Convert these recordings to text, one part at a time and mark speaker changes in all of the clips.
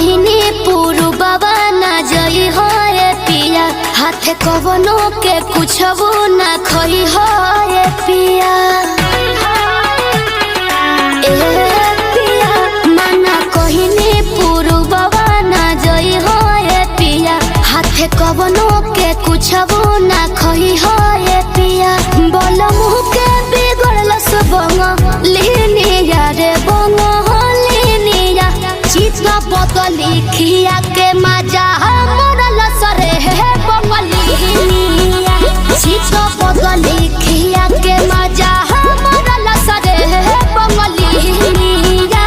Speaker 1: कहनी पूर्ववा ना जई हो पिया हाथ कवनो के कुछ वो ना खई हो पिया माना कहनी पूर्ववा ना जई हो पिया हाथ कवनो के कुछ वो ना खई हो पिया बोल मुँह के बिगड़ल सब लेने रे बंग चित बदली खिया के मजा मोरल सरे है बंगलिया चित बदली खिया के मजा मोरल सरे है बंगलिया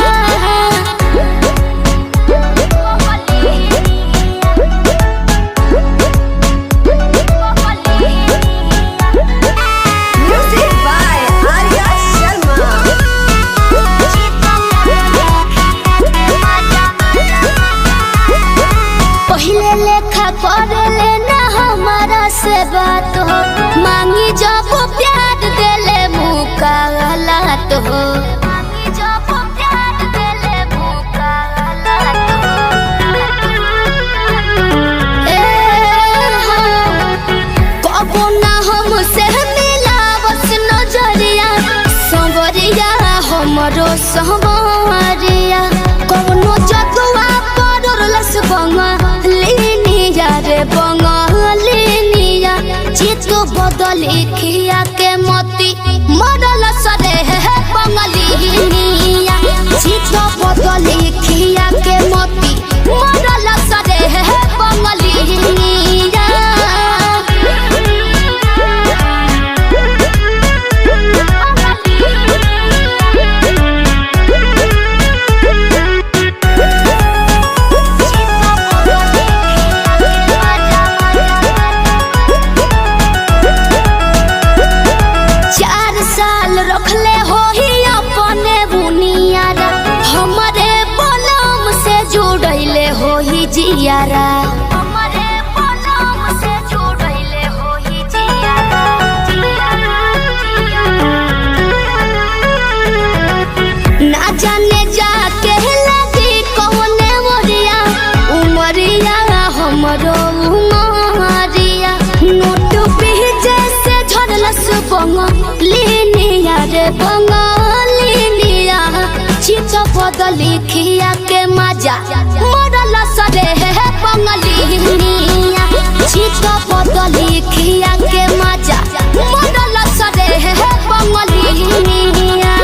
Speaker 1: बात हो मांगी जब प्यार देले मुकालात हो मांगी जब प्यार देले मुकालात हो कबो ना हमसे मिला बस नजरिया संवरिया हमरो संवरिया कौनो जगवा पड़लस बंगलिया रे चित बदली खिया के मोती मरल सरे है बंगलिया चित बदली खिया के मोती मरल सरे है बंगलिया रखले हो ही अपने बुनियारा हमारे बलम से जुड़ैले हो ही जियारा हमारे बलम से जुड़ैले हो ही जियारा ना जाने जाके लगी कौने मोरिया उमरिया हमरो उमरिया नोट पे जैसे झड़लस बंगलिया रे बंगलिया चित बदली खिया के मजा मोरल सरे है बंगलिया चित बदली खिया के मजा मोरल सरे है बंगलिया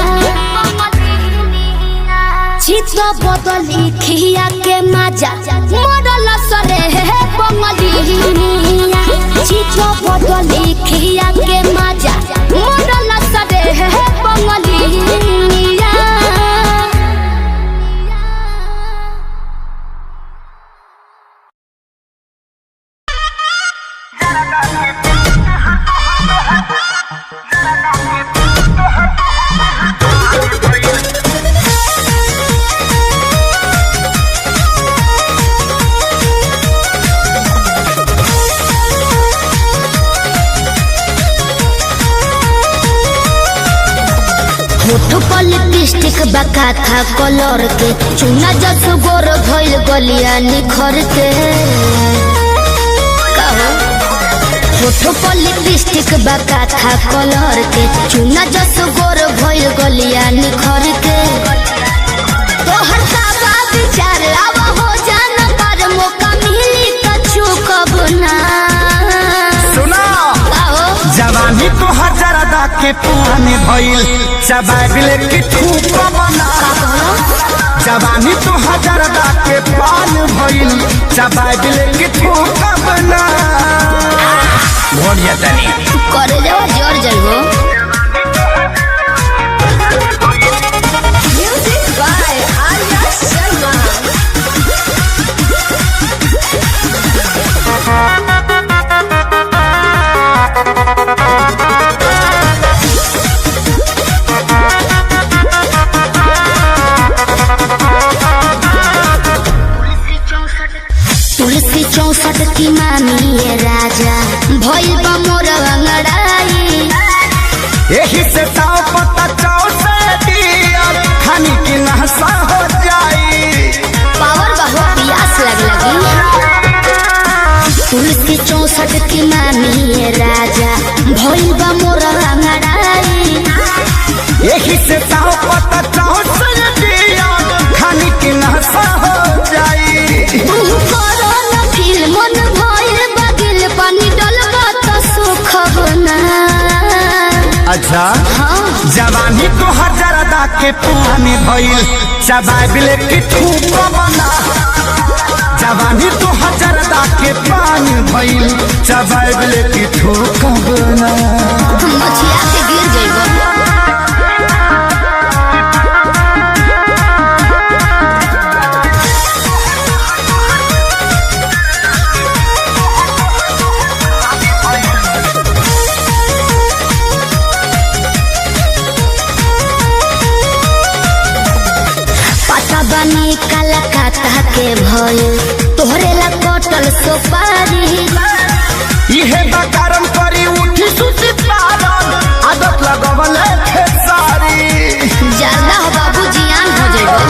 Speaker 1: चित बदली खिया के मजा मोरल सरे है बंगलिया चित बदली खिया के मजा मोरल सरे है बंगलिया लिपस्टिक बका था कलर के चुना जस गोर भइल गलिया निखर के होठो पर लिपस्टिक बका था कलर के चुना जस गोर भइल गलिया निखर के तोहर का विचार अब हो जाना पर मौका मिली कछु कब ना
Speaker 2: सुना जवानी तो हजारदा के पुराने भइल चबाबिल की ठूक बना जवानी तो हजारदा के पान भइल चबाबिल की ठूक बना भोरिया तनी
Speaker 1: करे जाओ जोर जइबो म्यूजिक बाय आर्या शर्मा तुलसी 64 की मामी ये राजा भइल बा मोर अंगड़ाई
Speaker 2: यही से ताव पता चाव से दिया खानी की नहसा हो जाई
Speaker 1: पावर बहुत
Speaker 2: से ताव पता चाहो से दिया खानी की नशा हो जाई।
Speaker 1: तू करो न फील मन भइल बगिल पानी डलबा त सुख बना।
Speaker 2: अच्छा
Speaker 1: हाँ
Speaker 2: जवानी तो हजारदा के पानी भइल चबाबिले की ठूक बना। जवानी तो हजारदा के पानी भइल चबाबिले की ठूक बना।
Speaker 1: मछिया के गिर जइबो। बनी कलकत्ता के भइल तोहरे ला कटल सुपारी।
Speaker 2: इहे बकारम करी उठी सुती पारन आदत लगवल खेसारी।
Speaker 1: ज्यादा हो बाबू जियान हो जइबो।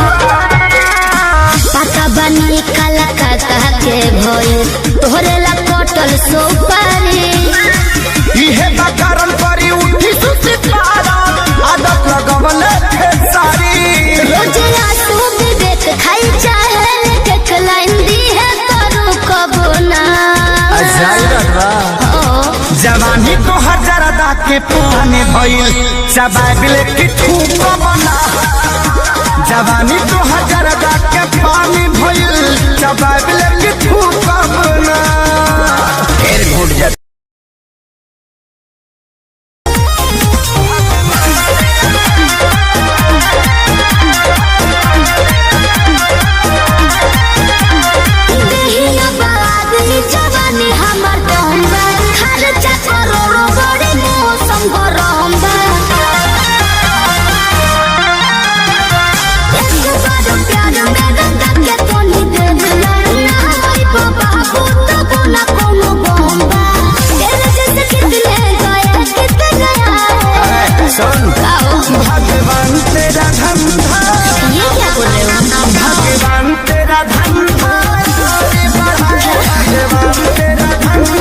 Speaker 1: पता बनी कलकत्ता के भइल तोहरे ला कटल सुपारी।
Speaker 2: इहे बकारम करी उठी सुती पारन आदत लगवल खेसारी।
Speaker 1: रोजे आंसू विवेक खाई चाहे लेके लाइन दी है करू कबो ना।
Speaker 2: जवानी तो हजारदा के पानी भइल चबाबिले की ठूक बना। जवानी तो हजारदा के पानी भइल चबाबिले की ठूक बना। फिर घुट जा
Speaker 1: जवानी हमर डोंबा खर्चा करोड़ों बड़ी मौसम गरम्बा। एक बार प्यार में रंगा के तोनी दे दिला ना होई बाबू तो ना कोनो बम्बा। तेरे जैसे कितने गए कितने गया।
Speaker 2: सुन
Speaker 1: आओ
Speaker 2: भगवान तेरा धंधा।
Speaker 1: ये क्या बोल रहे हो।
Speaker 2: भगवान तेरा धंधा भगवान तेरा धंधा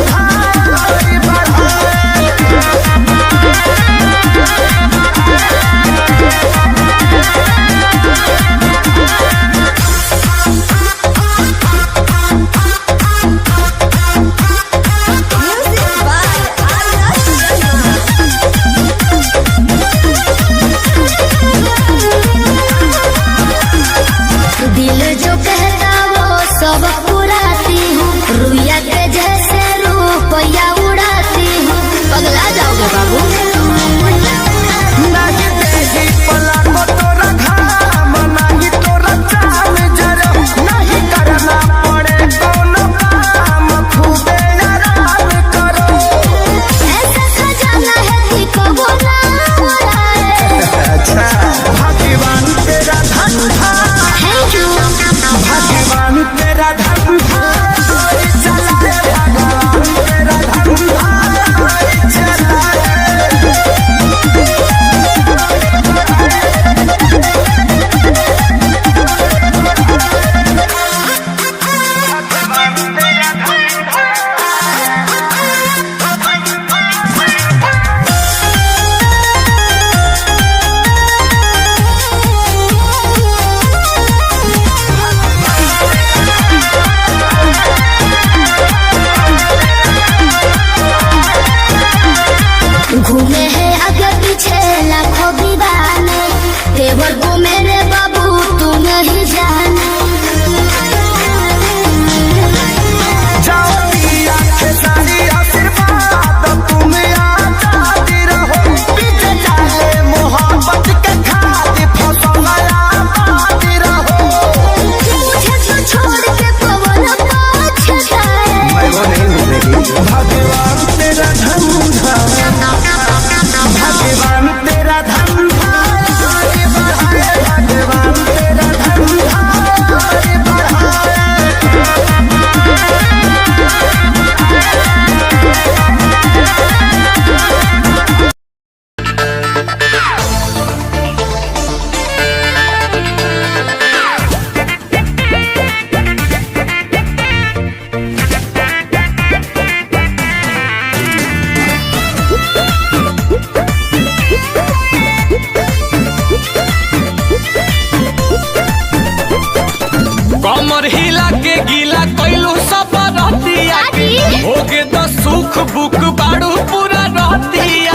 Speaker 3: बुक बाड़ू पूरा रहतिया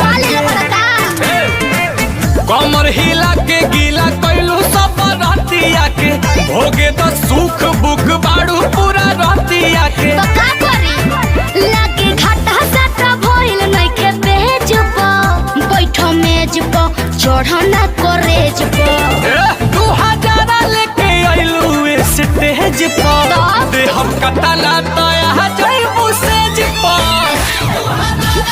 Speaker 3: कमर हिला के गीला कैलू सब रहतिया के भोगे तो सुख बुक बाड़ू पूरा रहतिया के
Speaker 1: तो का करी लागे घाटा साटा भइल नइखे बेच पो बैठो मेज पो चढ़ना करेज पो
Speaker 3: 2000 लेके आइलू स्टेज पर दे हम कतला तो यहाँ जइबू सेज पर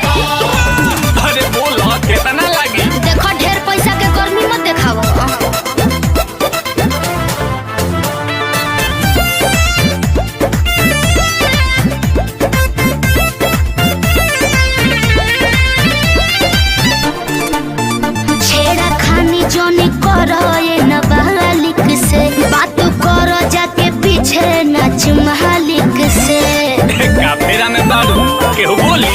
Speaker 3: अरे बोलो कितना लगी
Speaker 1: देखो ढेर पैसा के गर्मी मत देखाओ छेड़ा खानी जोनी करो ये नाबालिग से बात करो जाके पीछे नाच मालिक से
Speaker 3: काफेरा में बालू केहू बोली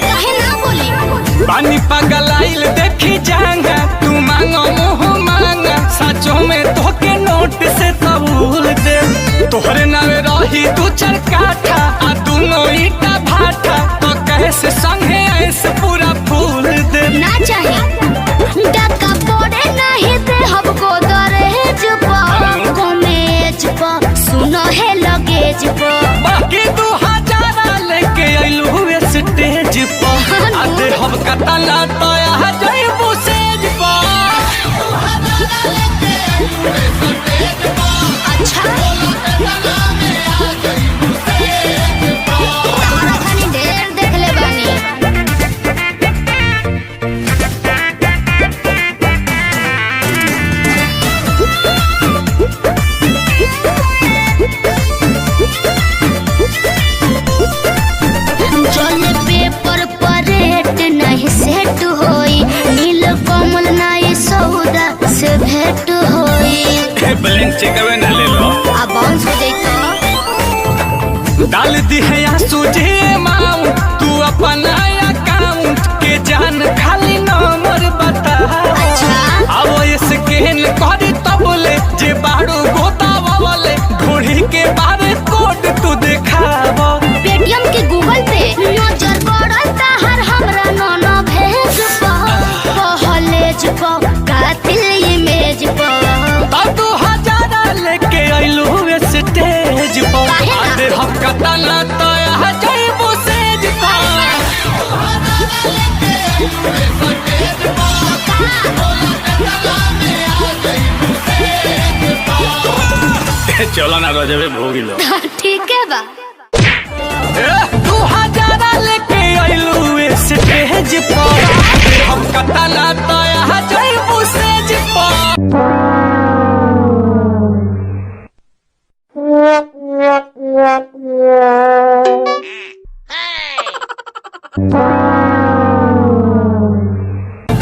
Speaker 1: काहे ना बोली
Speaker 3: पानी पागल आइल देखी जांगा तू मांगो मुँह मांगा सचो में तोके नोट से कबूल दे तोहरे नावे रही तू चरकाठा आ दोनों ईटा भाटा तो कैसे संगे ऐसे पूरा फूल दे
Speaker 1: ना चाहिए डका पड़े नहीं दे हमको दरहेज पर कमेज पर सुनो है लगेज पर
Speaker 3: बाकी 2000 लेके आइलू स्टेज पर आधे हम कतला तो यहाँ जइबू सेज पर
Speaker 1: अच्छा तारा खानी ढेर देख ले बानी चले पेपर पर रेट नहीं सेट होई नील कमल नहीं सौदा से भेंट होई
Speaker 3: ब्लैंक चेकवे ना ले लो
Speaker 1: आ बाउंस हो जाई तो
Speaker 3: डाल दी है या सूझे माऊ तू अपना अकाउंट के जान खाली नंबर बता
Speaker 1: अच्छा
Speaker 3: अब स्कैन करी तब ले जे बाड़ू गोतावले घोड़ी के बारे कोड तू दिखाव
Speaker 1: पेटीएम के गूगल पे नजर पड़ल ताहर हमरा नोनो भेज पहलेज प कातिल इमेज प
Speaker 3: तब 2000 लेके आइलू स्टेज पर
Speaker 1: काहे ना?
Speaker 3: आधे हम कतला तो यहाँ जइबू सेज पर चलो ना रोजबे भोगी लो
Speaker 1: ठीक है बा
Speaker 3: 2000 लेके आइलू स्टेज पर हम कतला तो यहाँ जइबू सेज पर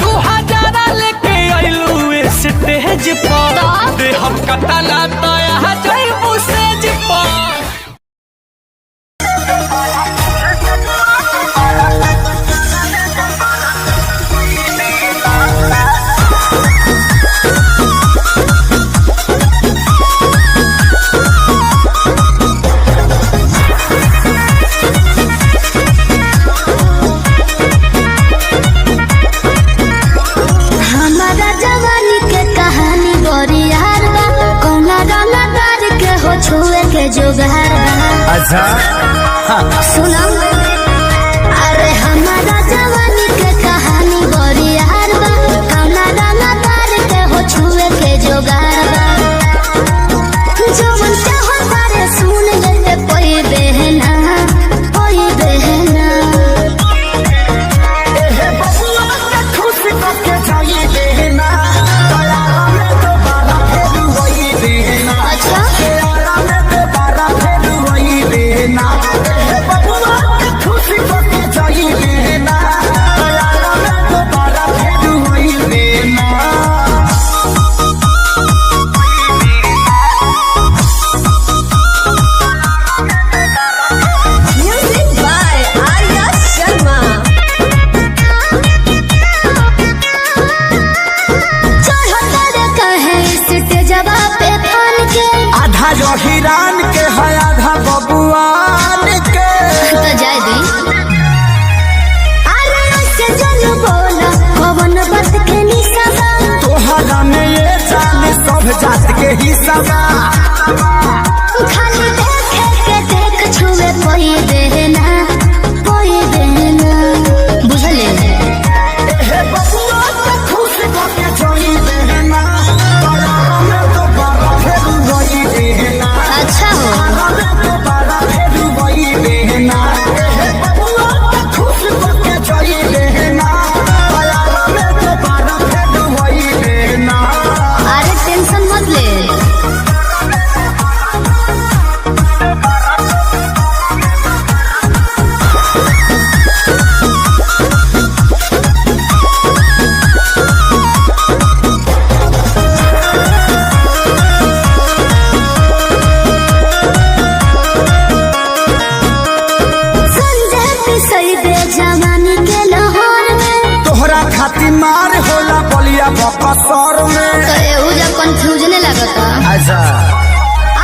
Speaker 3: लेके आइलू स्टेज पर दे हम कतला तो यहाँ जइबू सेज पर
Speaker 1: हमारा जवानी के कहानी बड़ी यार बा कौना रंगदार के हो छुए के जोगार बा
Speaker 2: अच्छा
Speaker 1: सुनो अरे हमारा जवानी के कहानी बड़ी यार बा कौना रंगदार के हो छुए के जोगार बा जो मन चाहो तारे सुन लेते कोई बहना अच्छा
Speaker 2: के ही सवा
Speaker 1: खाली देखे के देख छुए कोई देना बुझले
Speaker 2: हे बबुआ के खुश के जोई देना में तो बारा फेर वही देना
Speaker 1: अच्छा हो
Speaker 2: तो बारा फेर वही देना हे बबुआ के खुश के जोई देना में तो बारा फेर वही देना।
Speaker 1: अरे टेंशन मत ले
Speaker 2: खाती मार होला बलिया बकसर में
Speaker 1: तो एहू जब कंफ्यूजन लगता।
Speaker 2: अच्छा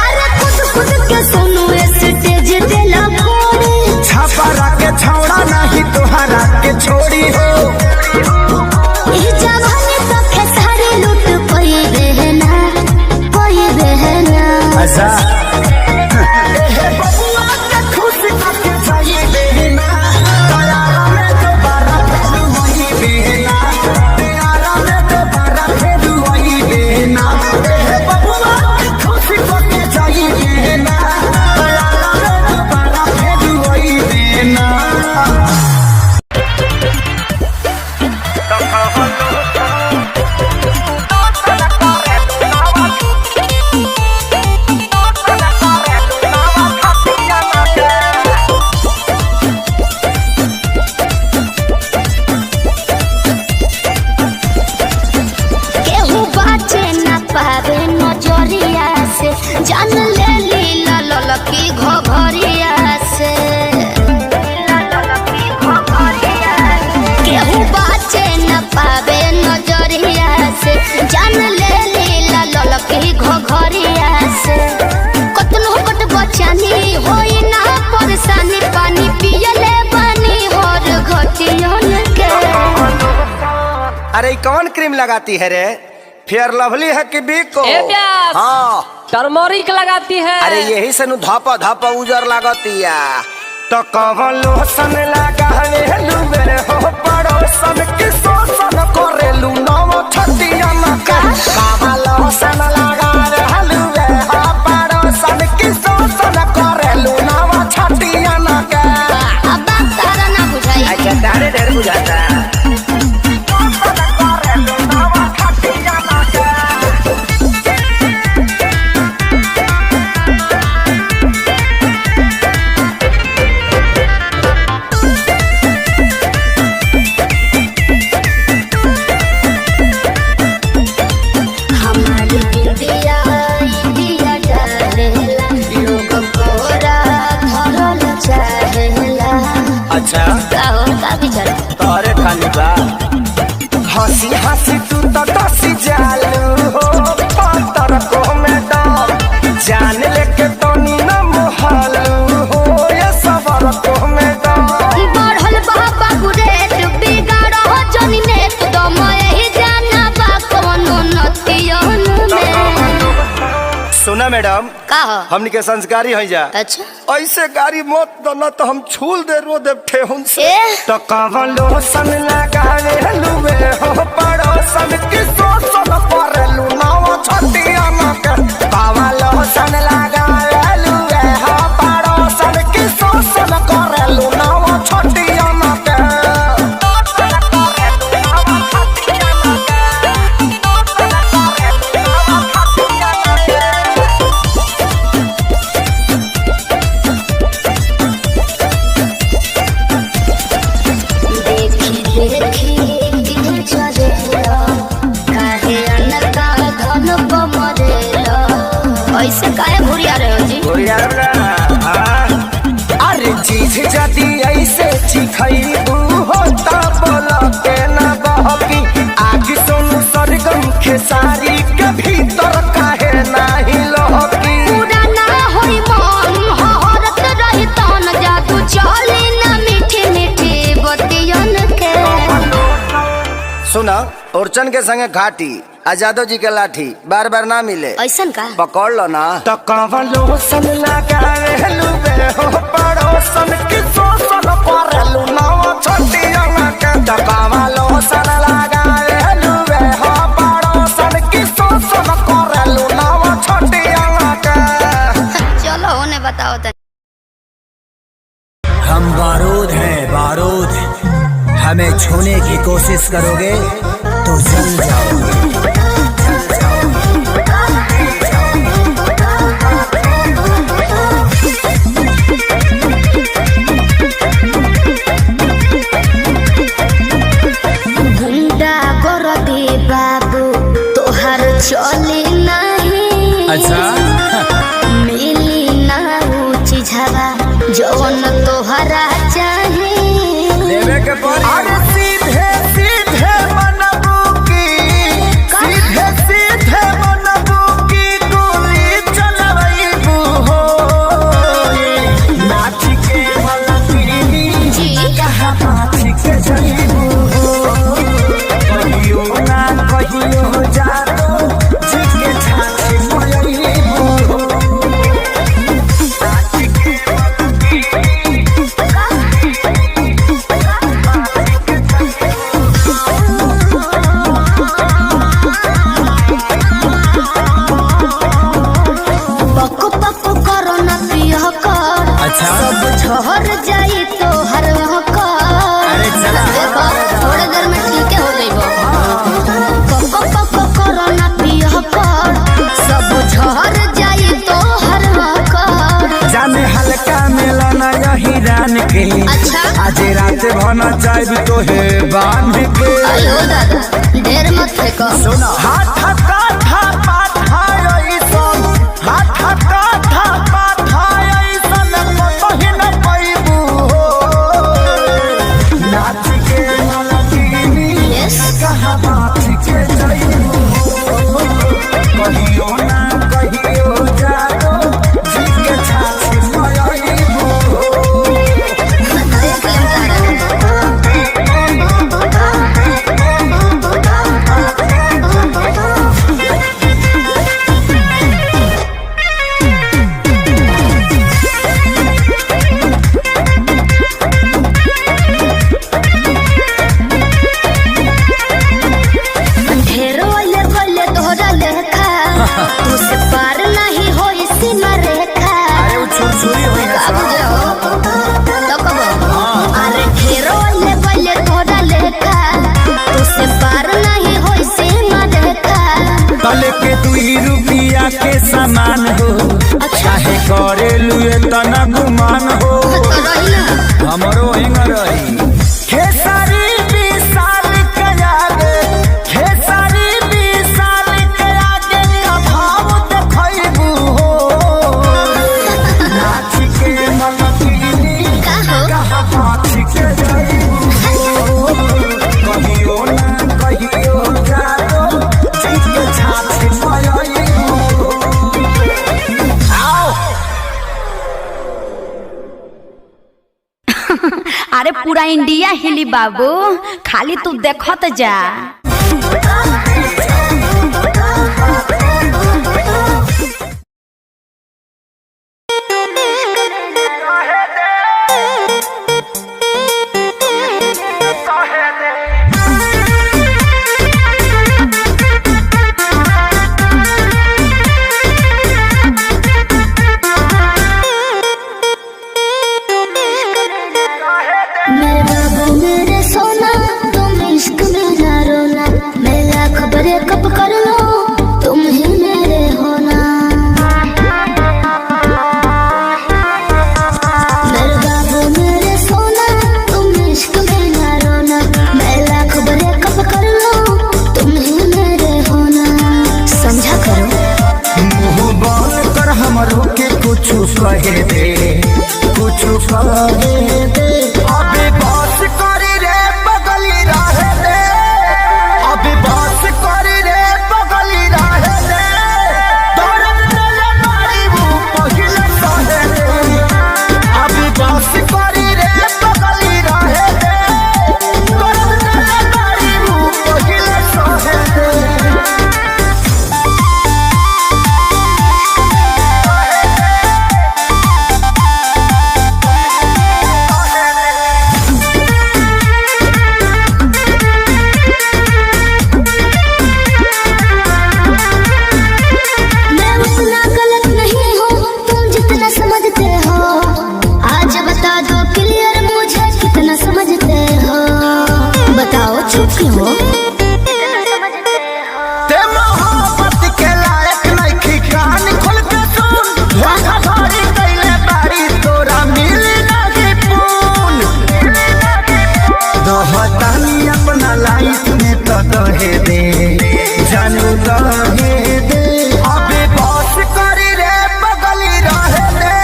Speaker 1: अरे खुद के सुनो स्टेज देला फोड़ी
Speaker 2: छापा के छौड़ा नहीं तोहरा के छोड़ी हो
Speaker 1: ई जवानी तो खेसारी लूट कोई देना
Speaker 2: अच्छा हे बबुआ के खुश के चाहिए देना तयारा में तो बारा फेर वही देना तयारा में तो बारा फेर वही देना हे बबुआ के खुश के चाहिए देना तयारा में तो बारा फेर वही देना।
Speaker 1: जान ले लीला ललकी घोघरिया से केहू बाचे न पावे नजरिया से जान ले लीला ललकी घोघरिया से कतनो कट बचानी होई ना परेशानी पानी पियले बानी और घटियन के।
Speaker 2: अरे कौन क्रीम लगाती है रे? फेयर लवली है कि बिको? हाँ
Speaker 4: टर्मरिक लगाती है।
Speaker 2: अरे यही से नु धापा धापा उजर लागतिया तो कवन लोशन लगावेलू मेरे हो पड़ोसन के शोषण करेलू नव छतिया न कवन लोशन लगावेलू मेरे हो पड़ोसन के शोषण करेलू नव छतिया न के।
Speaker 1: अब बात तारा ना बुझाई।
Speaker 2: अच्छा तारे ढेर बुझाता हंसी हंसी तू तो दसी जालू हो पत्थर को में दम जान लेके तो नी न मोहलू हो ये सबर को में दम
Speaker 1: बढ़ल बाबा गुरेट बिगाड़ हो जनी ने तो मैं ही जाना बा कोनो नतियन में।
Speaker 2: सुना मैडम
Speaker 1: का हो?
Speaker 2: हमनी के संस्कारी है जा।
Speaker 1: अच्छा
Speaker 2: ऐसे गाड़ी मत दो न तो हम छूल दे रो दे ठेहुन से तो कवन लोशन लगावे लुवे हो पड़ोसन की शोषण करेलू नाव छतिया न के कवन लोशन लगावे लुवे हो पड़ोसन की शोषण करेलू नाव छतिया न के।
Speaker 1: ऐसे काहे भुरिया रहे हो जी?
Speaker 2: अरे चीज जदी ऐसे चिखैबू होता बोला के न बहकी आग सोनू सरगम खेसारी के भीतर काहे नाही लहकी
Speaker 1: पूरा ना होई मन हहरत रही तन जादू चली ना मीठी मीठी बतियन के।
Speaker 2: सुना
Speaker 5: ओरचन के संगे घाटी आजादो जी के लाठी बार बार ना मिले,
Speaker 1: ऐसन का
Speaker 5: पकड़ लो ना।
Speaker 2: तो कवलो सन लगावे लुबे हो पड़ोसन की सोसन परलू नावा छोटिया के। तो कवलो सन लगावे लुबे हो पड़ोसन की सोसन परलू नावा छोटिया के।
Speaker 1: चलो होने बताओ तनी।
Speaker 6: हम बारूद हैं बारूद, हमें छूने की कोशिश करोगे तो जल जाओगे।
Speaker 1: गुंडा कर दे बाबू तोहर चले नहीं,
Speaker 6: अच्छा
Speaker 1: मिली ना ऊंची झवा जौन तोहरा चाहे।
Speaker 6: लेवे के पड़ी।
Speaker 2: अरे सीधे सीधे मनबू की, सीधे सीधे मनबू की गोली चलबू हो। नाच के मलबी
Speaker 1: जी
Speaker 2: कहाँ नाच के जईबू हो। कहियो ना कहियो जानो जिसके छाती मयईबू हो। नाच के
Speaker 1: पक पक करो ना पिया कर,
Speaker 6: अच्छा।
Speaker 1: सब झहर जाई तोहर कर।
Speaker 6: अरे चला।
Speaker 1: देखो थोड़े देर में ठीक हो जाइबो। पक पक करो ना पिया कर, सब झहर जाई तोहर कर।
Speaker 2: जाने हल्का मिलना यही रान के।
Speaker 1: अच्छा।
Speaker 2: आज रात भना चाहे तो है बांध के।
Speaker 1: अयो दादा देर मत फेंको।
Speaker 2: हाथ काठा पाठा ऐसन, हाथ काठा पाठा ऐसन कतही न पैबू हो। नाच के मलबी
Speaker 1: यस
Speaker 2: कहाँ नाच के जईबू हो। कहियो ना कहियो जानो जी के छाती मयईबू हो।
Speaker 1: देख लेम तारा। ढेरो ले भले तोहरा लेखा, तुझसे पार नहीं होई सीमा रेखा।
Speaker 6: अरे वो छुरछुरी हुई ना
Speaker 1: बाबू जाओ तो कबो। अरे ढेरो ले भले तोहरा लेखा, तुझसे पार नहीं होई सीमा रेखा।
Speaker 2: तले के 2 रुपया के सामान हो। चाहे करे लुए तना गुमान हो।
Speaker 1: तो रही ना
Speaker 6: हमरो हिंग रही।
Speaker 2: खेसारी विशाल के आगे, खेसारी विशाल के आगे का भाव देखैबू हो। नाच के मलबी
Speaker 1: का हो
Speaker 2: कहाँ नाच के जईबू हो। कहियो ना कहियो जानो जी के छाती मयईबू हो। आओ
Speaker 7: अरे पूरा इंडिया हिली बाबू, खाली तू देखत जा।
Speaker 1: मेरे बाबू मेरे सोना, तुम इश्क में ना रोना। मैं लाख की हो।
Speaker 2: ते मोहब्बत के लायक नहीं कान खोल के सुन धोखा धड़ी कैले बारी तोरा मिली नहीं पून दोहतानी अपना लाइफ में तो दहे दे जानू दहे दे अबे बस करी रे बगली रहे दे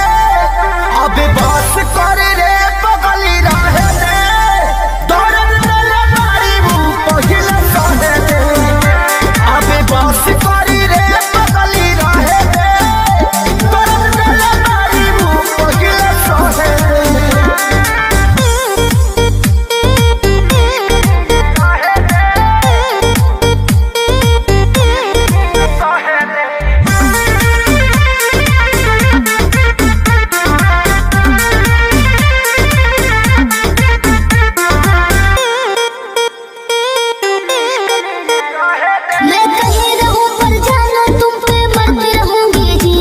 Speaker 2: अबे बस करी रे बगली रहे दे दौड़न देले बारी मुंह पहिले सहे दे अबे बस करी रे बगली रहे दे दौड़न देले बारी मुंह पहिले सहे दे
Speaker 1: मैं कहीं रहूं पर जानो तुम पे मरती रहूंगी जी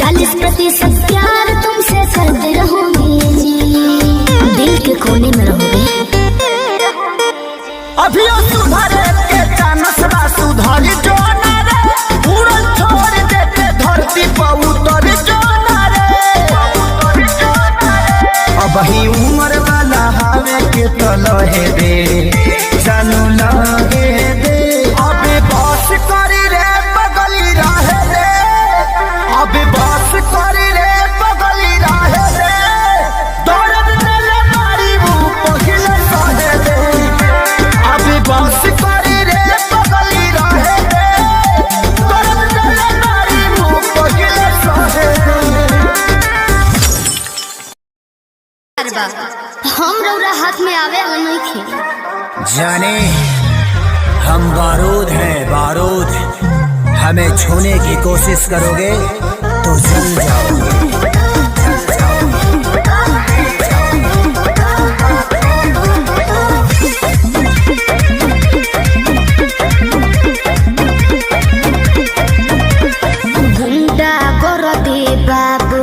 Speaker 1: 40% प्यार तुमसे करती रहूंगी जी दिल के कोने में रहोगे।
Speaker 2: अभी सुधरे के चानस बा सुधरी जो ना रे उड़न छोड़ देते धरती पर उतर जो ना रे अब ही उम्र वाला हवे के तो लहे दे जानू लगे दे अबे बस करी रे बगली रहे दे अबे बस करी रे बगली रहे दे दौड़न देले बारी मुंह पहिले सहे दे अबे बस करी रे बगली रहे दे दौड़न देले बारी मुंह पहिले सहे दे
Speaker 1: हम रौरा हाथ में आवे नहीं खे।
Speaker 6: जाने हम बारूद हैं बारूद, हमें छूने की कोशिश करोगे तो जल जाओगे।
Speaker 1: गुंडा कर दे बाबू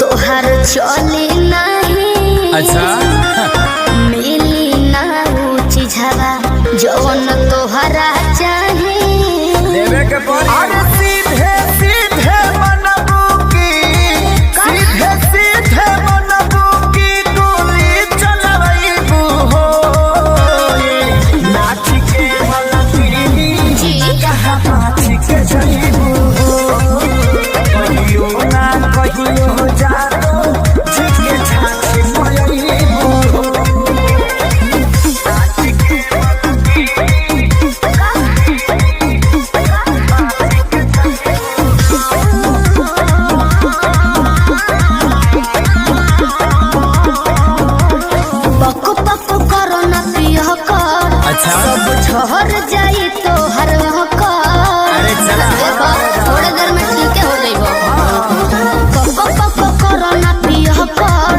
Speaker 1: तोहर चले नहीं
Speaker 6: अच्छा
Speaker 1: मिली ना ऊंची झवा जवन तोहरा चाहे
Speaker 6: देवे के पड़ी।
Speaker 2: अरे सीधे सीधे मनबू की सीधे सीधे मनबू की गोली चलवैबू हो नाच के मलबी
Speaker 1: जी
Speaker 2: कहाँ नाच के जईबू हो कहियो ना कहियो जादो जिके छाछी पयईबू हो नाच के
Speaker 1: पक पक करो न पियो कर
Speaker 6: अच्छा।
Speaker 1: सब झहर जाई तो हर कर
Speaker 6: अरे चला।
Speaker 1: देखो थोड़े देर में ठीक हो जाइबो। पक पक करो न पियो कर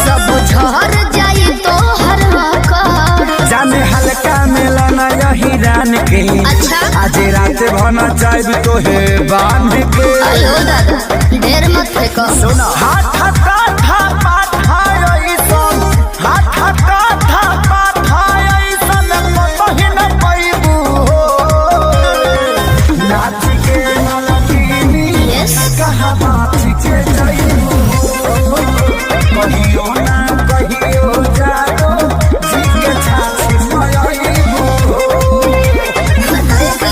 Speaker 1: सब झहर जाई तो हर कर
Speaker 2: जाने हल्का मेला ना यही रान के
Speaker 1: अच्छा।
Speaker 2: आज रात भना चाहे तो है बांध के
Speaker 1: अयो दादा ढेर मत फेंको।
Speaker 2: सुना हाथ काथा पाथा ऐसन हाथ काथा पाथा ऐसन कहीं न पैबू हो नाच के मलकिनी
Speaker 1: Yes.
Speaker 2: कहाँ बात के जाइबू हो कहियो ना कहियो जादो जी के छाछी पयईबू हो
Speaker 1: देख लेम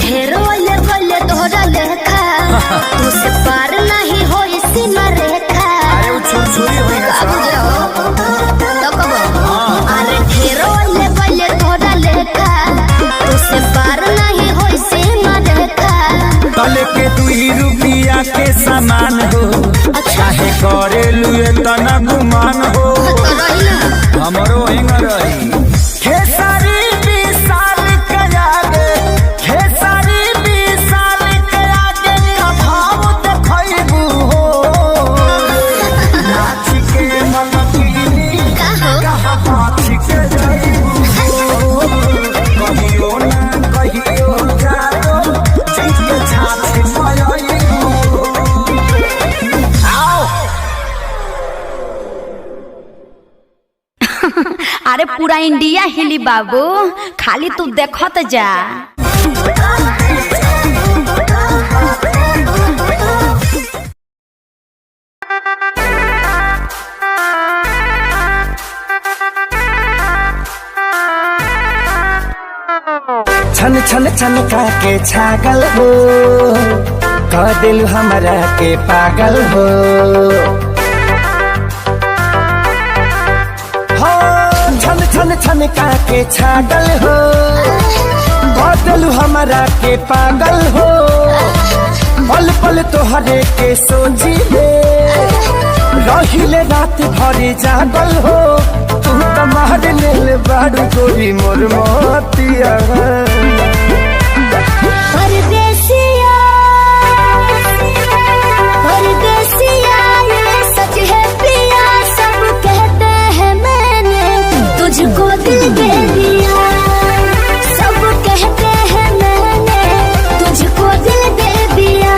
Speaker 1: ढेर वाले वाले तोहरा लेखा तुझसे पार नहीं हो इसी में रेखा
Speaker 2: अरे वो छुरी हुई है
Speaker 1: अब जाओ तो कबो अरे ढेर वाले वाले तोहरा लेखा तुझसे पार नहीं हो इसी में रेखा
Speaker 2: तले के 2 रुपया के सामान हो चाहे करे लुए तना गुमान हो
Speaker 1: तो रही ना
Speaker 2: हमरो हिंग रही खेसारी 20 साल के आगे खेसारी 20 साल के आगे का भाव देखैबू हो नाच के मन की
Speaker 7: अरे पूरा इंडिया हिली बाबू, खाली तू देखत जा।
Speaker 2: छन छन छन के छागल हो, कह दिल हमरा के पागल हो। छन छन छन के छागल हो, कह दिल हमरा के पागल हो। पल पल तोहरे के सोची रहिले रात भरे जागल हो। तू तो मार लेल बाड़ू गोरी मोर मोतिया।
Speaker 1: परदेसिया परदेसिया ये सच है पिया, सब कहते हैं मैंने तुझको दिल दे दिया। सब कहते हैं मैंने तुझको दिल दे दिया।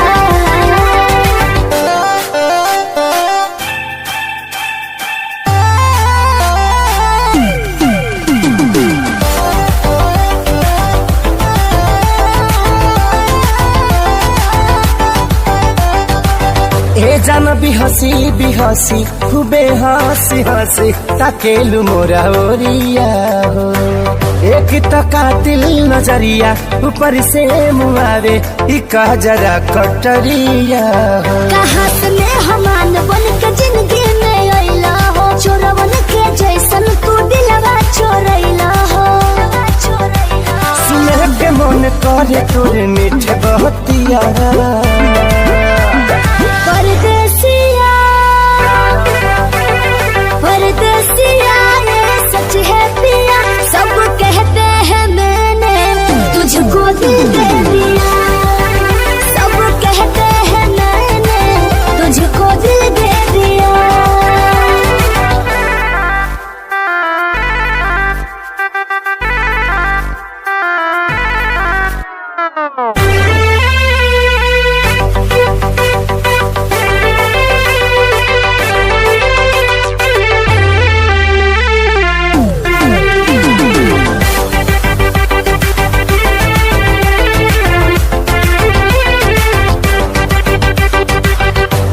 Speaker 2: जान बिहसी खूबे हंसी हंसी ताकेलु मोरा ओरिया हो। एक तो कातिल नजरिया ऊपर से मुआवे इका जरा कटरिया हो।
Speaker 1: कहाँ से मेहमान बन के जिंदगी में अइला हो, चोरवन के जैसन तू दिलवा चोरैला हो।
Speaker 2: सुने के मन करे तोरे मीठे बहतिया।
Speaker 1: परदेसिया परदेसिया ये सच है पिया, सब कहते हैं मैंने तुझको दिल दे दिया। सब कहते हैं मैंने तुझको दिल दे दिया।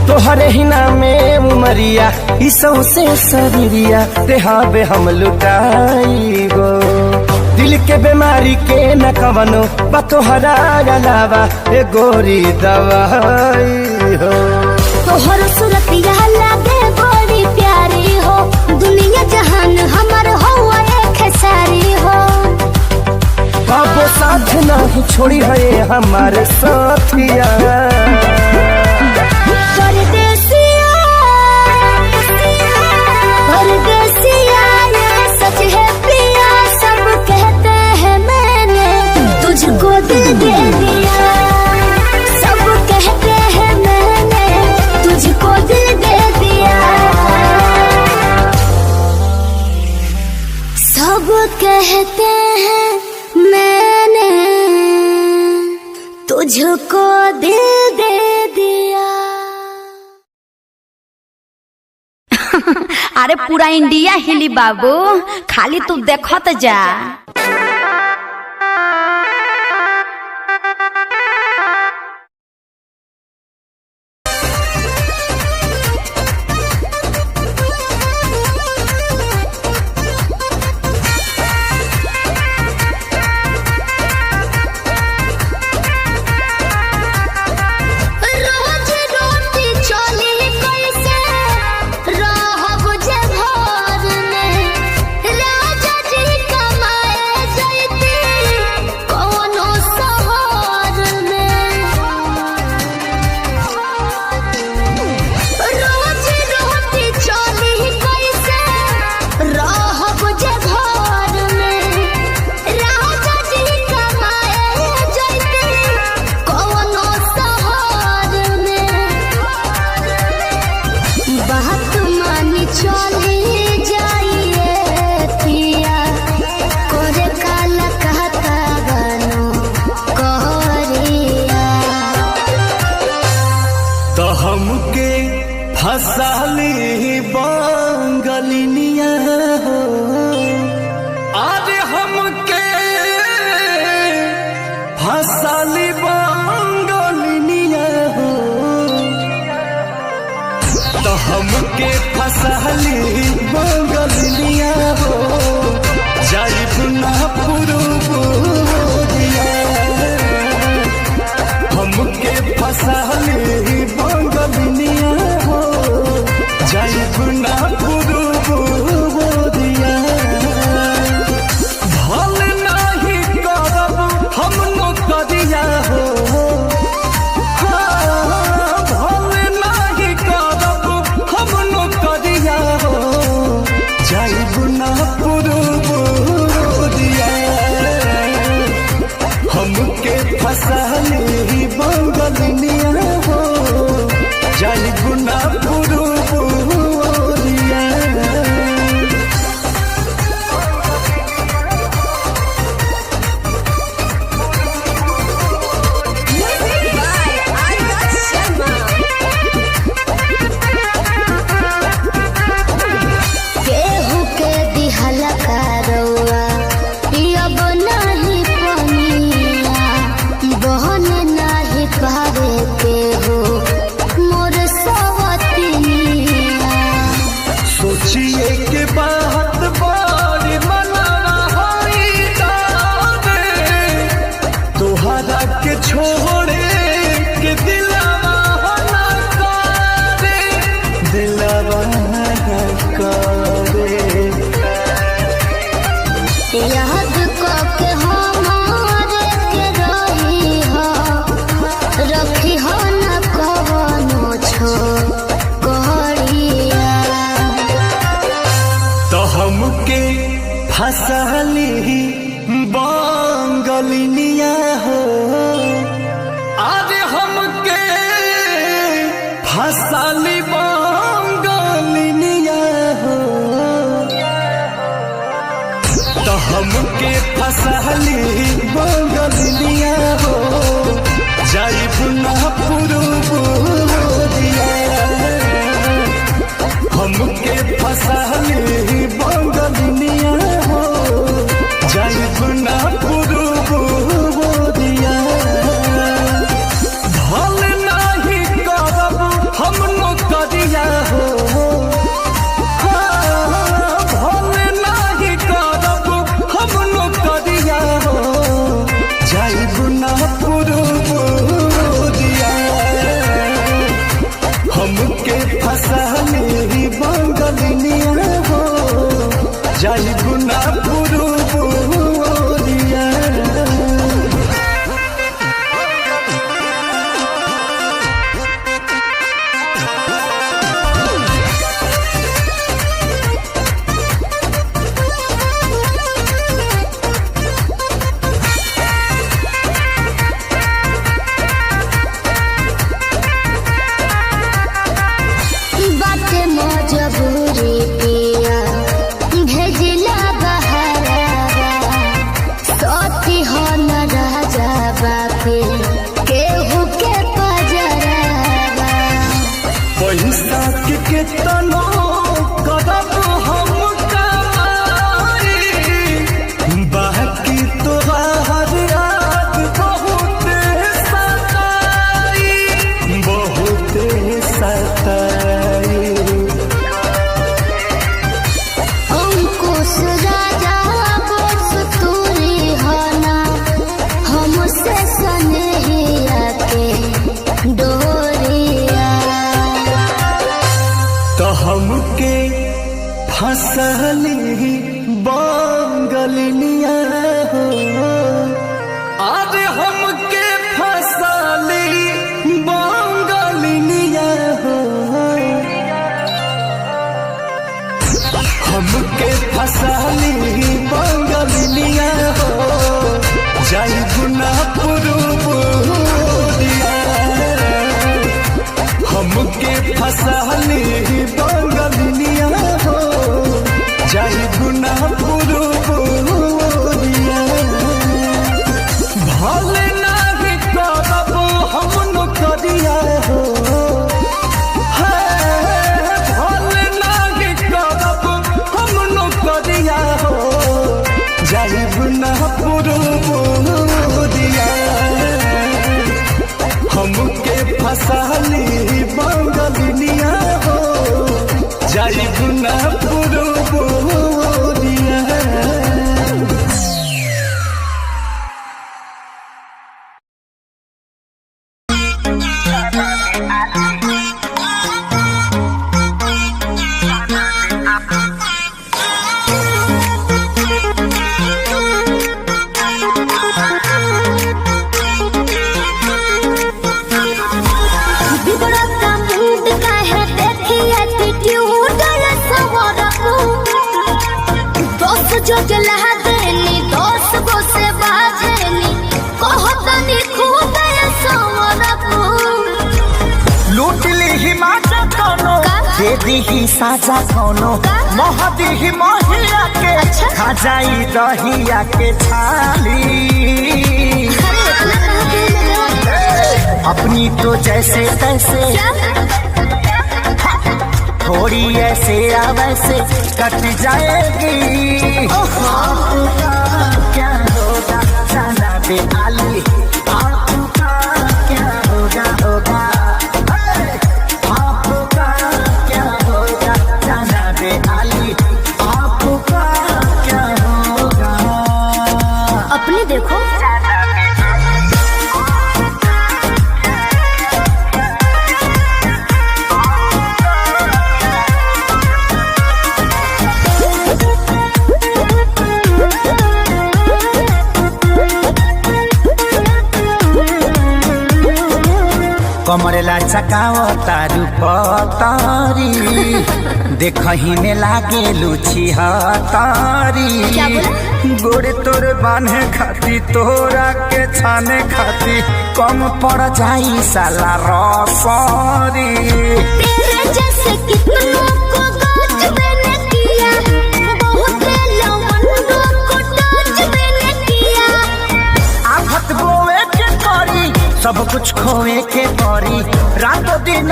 Speaker 2: तोहरे ही नामे उमरिया इसौ से शरीरिया देहाबे हम लुटाई गो। दिल के बीमारी के न कवनो बा तोहरा अलावा ए गोरी दवाई हो।
Speaker 1: तोहर सूरतिया लागे बड़ी प्यारी हो, दुनिया जहान हमर हो एक सारी हो।
Speaker 2: बाबो साथ नहीं छोड़ी है हमारे साथिया।
Speaker 1: परदेसिया परदेसिया ये सच है पिया, सब कहते हैं मैंने तुझको दिल दे दिया। सब कहते हैं मैंने तुझको दिल दे दिया। सब कहते हैं मैंने तुझको दिल दे दिया।
Speaker 7: अरे पूरा इंडिया हिली बाबू, खाली तू देखत जा।
Speaker 1: रोज रोटी चोली कैसे रहब जे घर में, राजा जी कमाए जैती कोनो शहर में। रोज रोटी चोली कैसे रहब जे घर में, राजा जी कमाए जैती कोनो शहर में। बात मानी चली जाइए पिया, करे काला कहता बनो कहरिया।
Speaker 3: तो हमके फसाली बांगलिनिया हो, आज हमके फसाली बंगलिनिया हो तो हमके फसाली बंगलिनिया हो जाई पुना पुरुबोदिया हमके फसाली बंगलिनिया हो जाई पुना पुरुबोदिया भल नहीं करब हम नौकरिया हो भल नहीं करब हम नौकरिया हो जाई पुना पुरुबोदिया हमके फसाली बंगलिनिया हो जाई पुना पुरुबोदिया
Speaker 1: केहू के दिहला कारौआ पियब नाही पनिया बहन नाही पावे केहू मोर सवतिनिया
Speaker 3: सोचिए के बात बारी मनाना होई दादे तोहरा के छोड़े के दिलवा ना करे दिलवा ना करे
Speaker 1: याद के हमारे के रही हो रखी हो न कवनो छो कहरिया
Speaker 3: तो हमके फसाली बंगलिनिया हो आज हमके फसाली बंगलिनिया हो तो हमके फसाली बंगलिनिया हो जाई पुना पुरुबोदिया हमके फसाली बंगलिनिया हो जाई पुना पुरुबोदिया भल नहीं करब हम नौकरिया हो भल नहीं करब हम नौकरिया हो जाई पुना पुरुबोदिया हमके फसाली बंगलिनिया हो जाई पुना पुरुबोदिया
Speaker 1: बाटे मजबूरी पिया भेजिला बहारा सती हो न राजा बापे केहू के पजरा
Speaker 3: पैसा के केतनो करब हम कमाई बाकी तोहार याद बहुत सताई बहुत सताई
Speaker 1: अंकुश राजा बस तूरी होना हमसे सनेहिया के डोरिया
Speaker 3: तो हमके फसली बंगलिनिया हो आज हमके फसली बंगलिनिया हो हमके फसली बंगलिनिया हो जाई पुना पुरुबोदिया हमके फसाली बंगलिनिया हो जाई पुना पुरुबोदिया भल नहीं करब हम नौकरिया हो भल नहीं करब हम नौकरिया हो
Speaker 2: माचा कोनो दे दी साजा कोनो मोह दी मोहिया के खा जाई दहिया के छाली अपनी तो जैसे तैसे थोड़ी ऐसे या वैसे कट जाएगी क्या होगा जाना बे आली आपका क्या होगा होगा आपका क्या होगा जाना बे आली आपका क्या होगा
Speaker 1: अपने देखो
Speaker 2: कमरेला चकाओ तारू पतारी देखही में लागे लुची हतारी गोड़े तोर बांधे खाती तोरा के छाने खाती कम पड़ जाई साला रसरी
Speaker 1: तेरे जैसे कितनों को गाज मैंने किया बहुत लवंडों को टाच मैंने किया
Speaker 2: आफत बोए के करी सब कुछ खोए के परी रातों दिन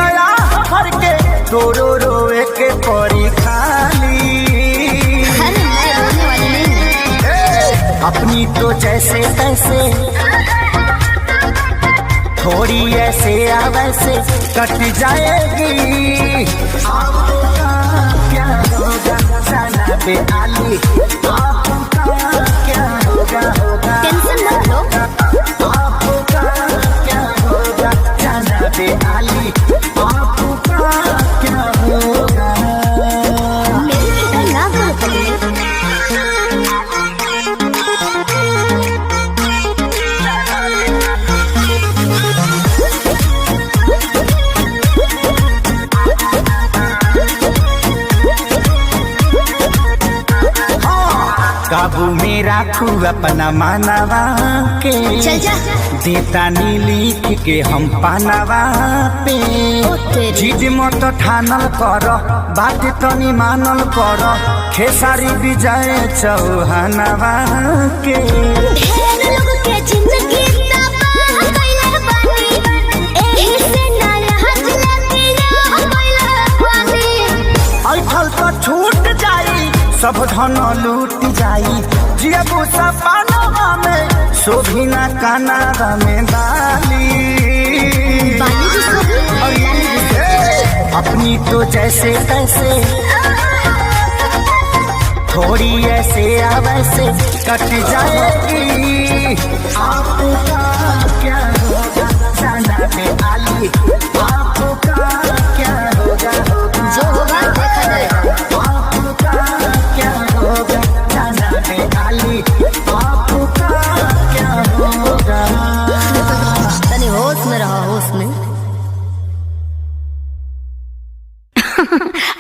Speaker 2: हर के तोरो रोए के परी खाली
Speaker 1: अरे मैं रोने वाली नहीं हूँ
Speaker 2: अपनी तो जैसे तैसे थोड़ी ऐसे या वैसे कट जाएगी आपका क्या होगा जाना बे आली आपका क्या होगा होगा
Speaker 1: टेंशन मत लो
Speaker 2: आपका क्या होगा जाना बे आली आपका क्या होगा
Speaker 1: मेरी फिक्र ना करो तुम
Speaker 2: काबू में राखू अपना मानवा के
Speaker 1: चल जा
Speaker 2: देता नी लिख के हम पानवा पे जिद मत ठानल कर बात तनी मानल कर खेसारी विजय चौहानवा के
Speaker 1: ढेर लोग के जिंदगी तबाह कइले बानी एही से ना हज लगिया कइले बानी
Speaker 2: ऐठल तो छूट जाई सब धन लूट जाई जियबू सपनवा में शोभिना कानावा में डाली
Speaker 1: बानी भी सोही और लाली भी सोही
Speaker 2: अपनी तो जैसे तैसे थोड़ी ऐसे या वैसे कट जाएगी आपका क्या होगा जाना बे आली आपका क्या होगा होगा
Speaker 1: जो होगा देखा जाएगा
Speaker 2: आपका क्या होगा जाना बे आली आपका क्या होगा
Speaker 1: तनी होश में रहो होश में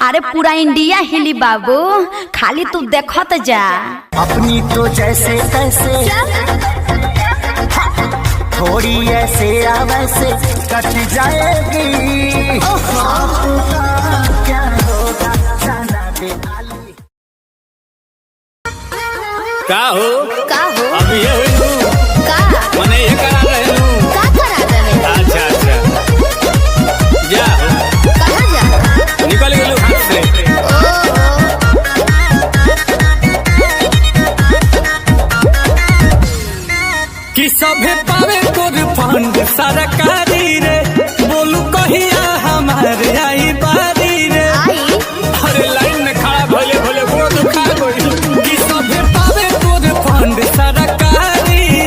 Speaker 7: अरे पूरा इंडिया हिली बाबू खाली तू देखत जा
Speaker 2: अपनी तो जैसे तैसे थोड़ी ऐसे या वैसे कट जाएगी आपका क्या होगा जाना बे आली
Speaker 3: का हो
Speaker 1: का हो
Speaker 3: अब ये हुई
Speaker 1: का
Speaker 3: मने ये करा रहे हूँ
Speaker 1: का करा देवे
Speaker 3: अच्छा अच्छा जा
Speaker 1: कहाँ जा
Speaker 3: निकल गेलू हाथ से कि सभे पावे तोर फंड सरकारी रे बोलू कहिया हमारे आई बारी रे
Speaker 1: आई
Speaker 3: अरे लाइन में खड़ा भोले भोले वो दुखा गई कि सभे पावे तोर फंड सरकारी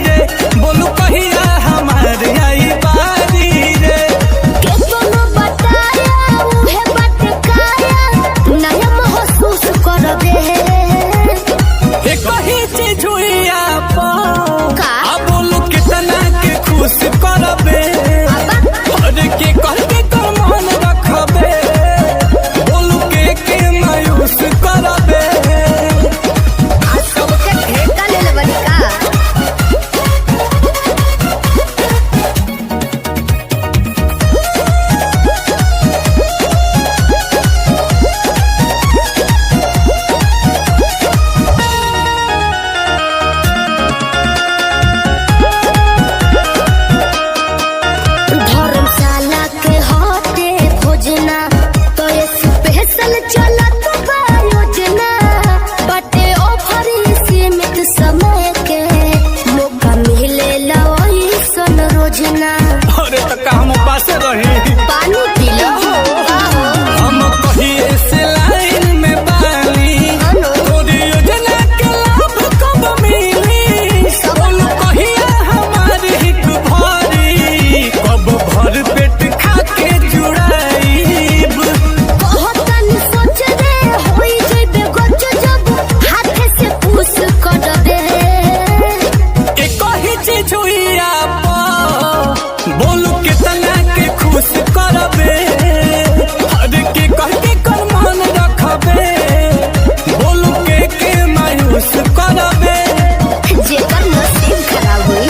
Speaker 1: आजकल चलत बा योजना बटे ऑफर सीमित समय के मौका मिले सन रोजना।
Speaker 3: अरे तो काम पास रही
Speaker 1: पानी पी लो
Speaker 3: हम कहिए से लाइन में बानी तोरी योजना के लाभ कब मिली बोल कहिया हमारी हिक भरी कब भर पेट खा के जुड़ाईब
Speaker 1: कहतन सोच रे होई जइबे गच जब हाथ से पूछ कर दे
Speaker 3: एक ही चीज हुई आप बोलू कितना के खुश करबे हर के कह के कर मान रखबे बोलू के मायूस करबे
Speaker 1: जेकर नसीब खराब हुई।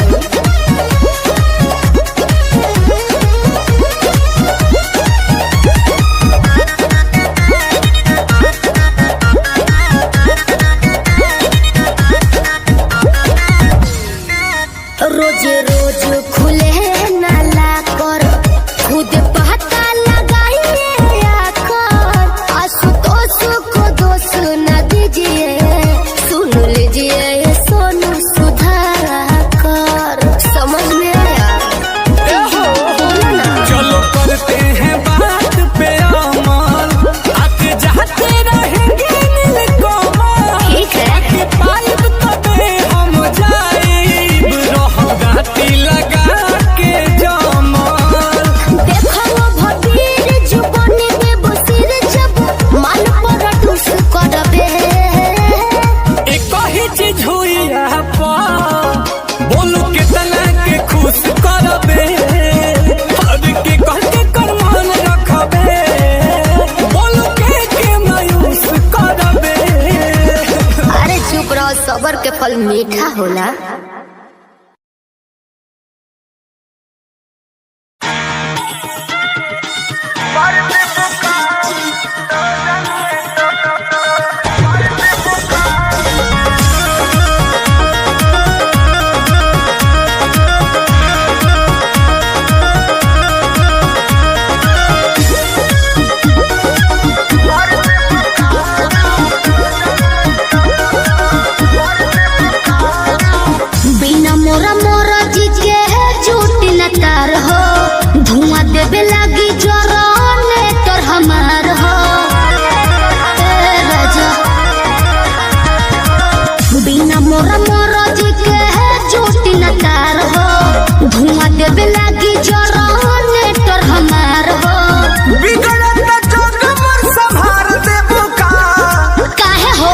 Speaker 1: रोज रोज खुले नाला कर खुद पता लगाइए आकर आशुतोष को दोष न दीजिए सुन लीजिए सोनू सुधाकर समझ में आया। बोलो ना।
Speaker 3: चलो करते हैं बात पे अमल आते जाते रहेंगे नीलकमल
Speaker 1: ठीक है।
Speaker 3: कि पाइप तबे हम जाइब रहगाती लगा के जमल
Speaker 1: देखो वो भतीर जुबानी में बसीर जब मन पर टूस करबे
Speaker 3: एक ही चीज हुई आपा बोलू कितना के खुश करबे हर के कह के कर मान रखबे बोलू के मायूस करबे
Speaker 1: अरे चुप रहो सबर के फल मीठा होला। बिना मोरा मोरा जी के झूठ न तार हो धुआं देवे लगी जरने तोर हमार हो ए राजा। बिना मोरा मोरा जी के झूठ न तार हो धुआं देवे लगी जरने तोर हमार हो
Speaker 2: बिगड़त जग मोर संभार देबू का
Speaker 1: काहे हो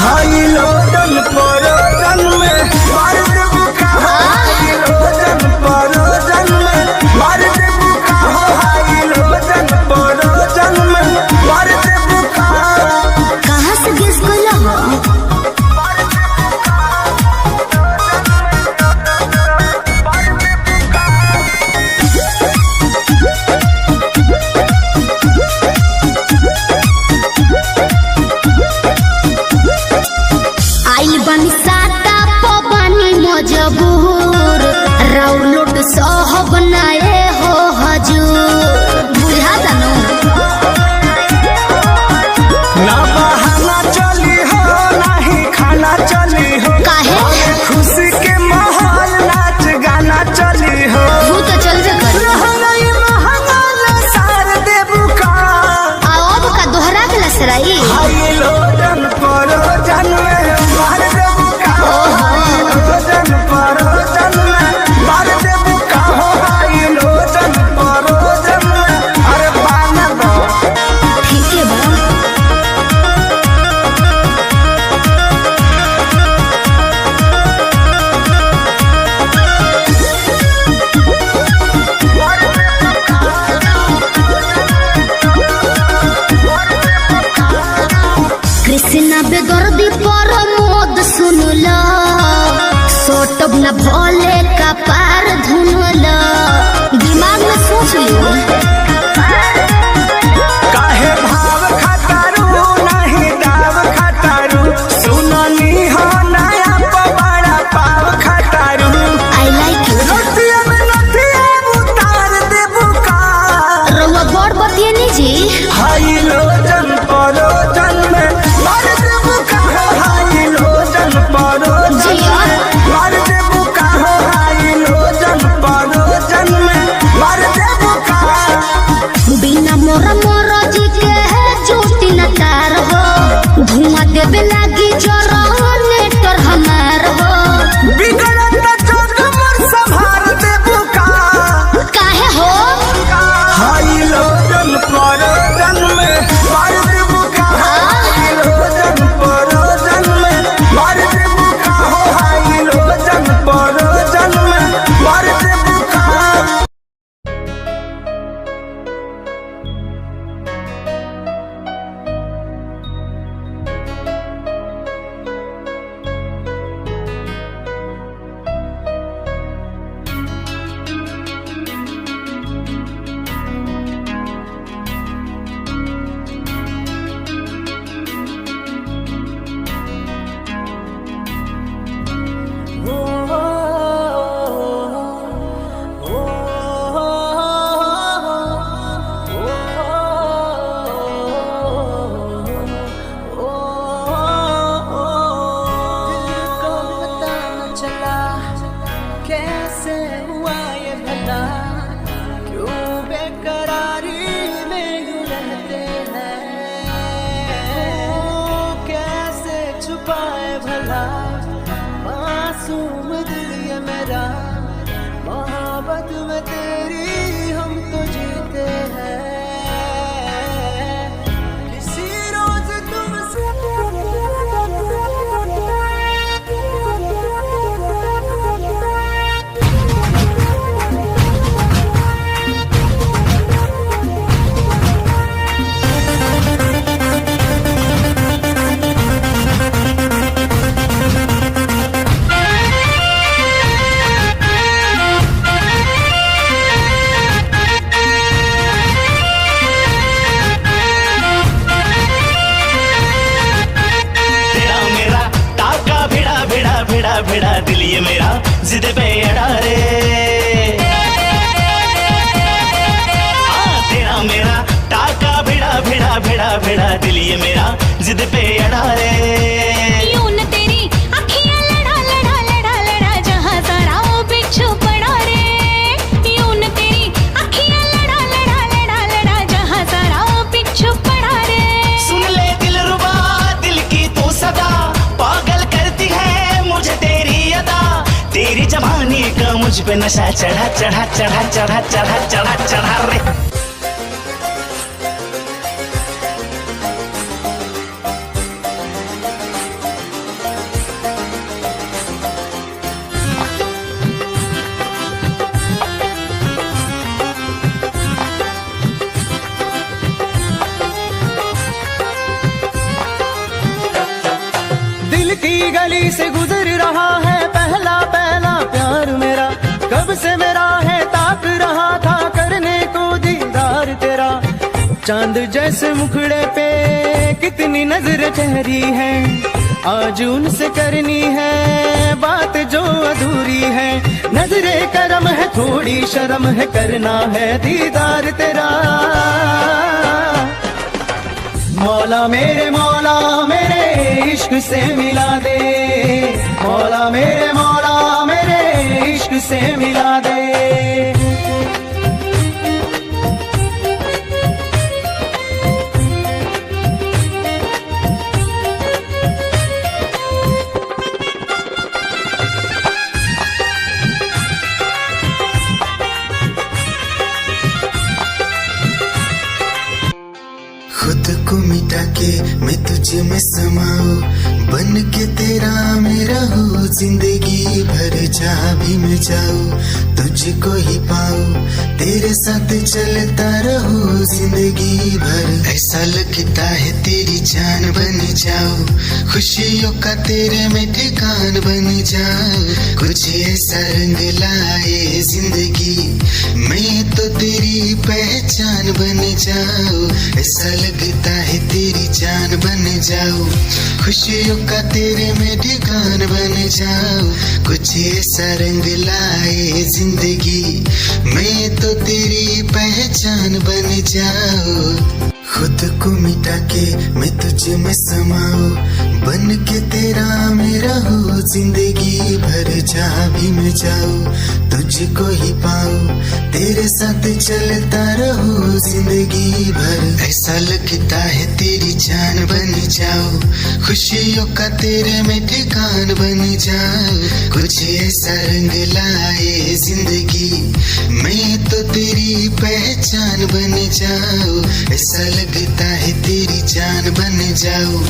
Speaker 2: हाई लोडन परोजन में मार देबू का हाई लोडन परोजन में मार देबू का हाई लोडन परोजन में मार देबू का
Speaker 1: कहाँ से गेस कोइला हो आइल बनी साता पबनी मजबूर राउलोट सह बनाए हो हजूर बुझा जानो
Speaker 2: ना बहाना चली हो नहीं खाना चली हो
Speaker 1: काहे
Speaker 2: खुशी के माहौल नाच गाना चली हो
Speaker 1: तू तो चल जा कर
Speaker 2: रहलई महंगा सार देबू का
Speaker 1: अब का दोहरा के लसराई
Speaker 2: हाई लोडन परोजन में मार देबू का हाई लोडन परोजन में मार देबू का हाई लोडन परोजन में अरे पाना दो
Speaker 1: ठीक है बा कृष्णा बेदर्दी पर मोद सुनला सोटब न भोले का पार धुनला दिमाग में सोच लियो
Speaker 2: काहे भाव खतारू नहीं दाव खतारू सुननी हो नया पवाड़ा पाव खतारू
Speaker 1: आई लाइक यू
Speaker 2: नथिया में नथिया उतार देबू का
Speaker 1: रउआ बड़ बतिए नी जी
Speaker 2: हाई लोडन
Speaker 1: जब लागी जनरेटर हमार हो
Speaker 2: बिगड़त जग मोर संभाल दे बुका
Speaker 1: काहे हो
Speaker 2: हाई लोजन परोजन में मार दे बुका हाई लोजन परोजन में मार दे बुका हो हाई लोजन परोजन में मार दे बुका।
Speaker 8: कैसे हुआ ये भला, क्यों बेकरारी में यूं रहते हैं, कैसे छुपाए भला मासूम दिल ये मेरा, मोहब्बत में तेरी हम तो जीते हैं, किसी रोज तुमसे
Speaker 9: भिड़ा दिल ये मेरा जिद पे अड़ा रे, तेरा मेरा टाका भिड़ा दिल ये मेरा जिद पे अड़ा रे,
Speaker 10: यूं न तेरी अखियां लड़ा जहां सारा वो बिच्छू पड़ा रे, यूं न तेरी अखियां लड़ा जहां सारा वो बिच्छू पड़ा रे।
Speaker 9: सुन ले दिल रुबा दिल की तू सदा, पागल करती है मुझे तेरी अदा, तेरी जवानी का मुझ पे नशा चढ़ा रे।
Speaker 8: दिल की गली से गुजर रहा है पहला प्यार मेरा, कब से मेरा है ताक रहा था करने को दीदार तेरा, चांद जैसे मुखड़े पे कितनी नजर ठहरी है, आज उनसे करनी है बात जो अधूरी है, नजरे करम है थोड़ी शर्म है करना है दीदार तेरा, मौला मेरे इश्क से मिला दे, मौला मेरे इश्क से मिला दे।
Speaker 11: खुद को मिटा के मैं तुझे में समाऊं, बन के तेरा मेरा हो जिंदगी भर, जहाँ भी मैं जाऊं तुझको ही पाऊं, तेरे साथ चलता रहूं जिंदगी भर, ऐसा लगता है तेरी जान बन जाऊं, खुशियों का तेरे में ठिकान बन जाऊं, कुछ ऐसा रंग लाए जिंदगी मैं तो तेरी पहचान बन जाऊं, ऐसा लगता है तेरी जान बन जाऊं, खुशियों का तेरे में ठिकान बन जाऊं, कुछ ऐसा रंग लाए जिंदगी मैं तो तेरी पहचान बन जाऊं, खुद को मिटा के मैं तुझे में समाऊं, बन के तेरा मेरा हो जिंदगी भर, जहाँ भी मैं जाऊं तुझको ही पाऊं, तेरे साथ चलता रहूं जिंदगी भर। ऐसा लगता है तेरी जान बन जाऊं, खुशियों का तेरे में ठिकान बन जाऊं। कुछ ऐसा रंग लाए जिंदगी, मैं तो तेरी पहचान बन जाऊं। ऐसा लगता है तेरी जान बन जाऊं,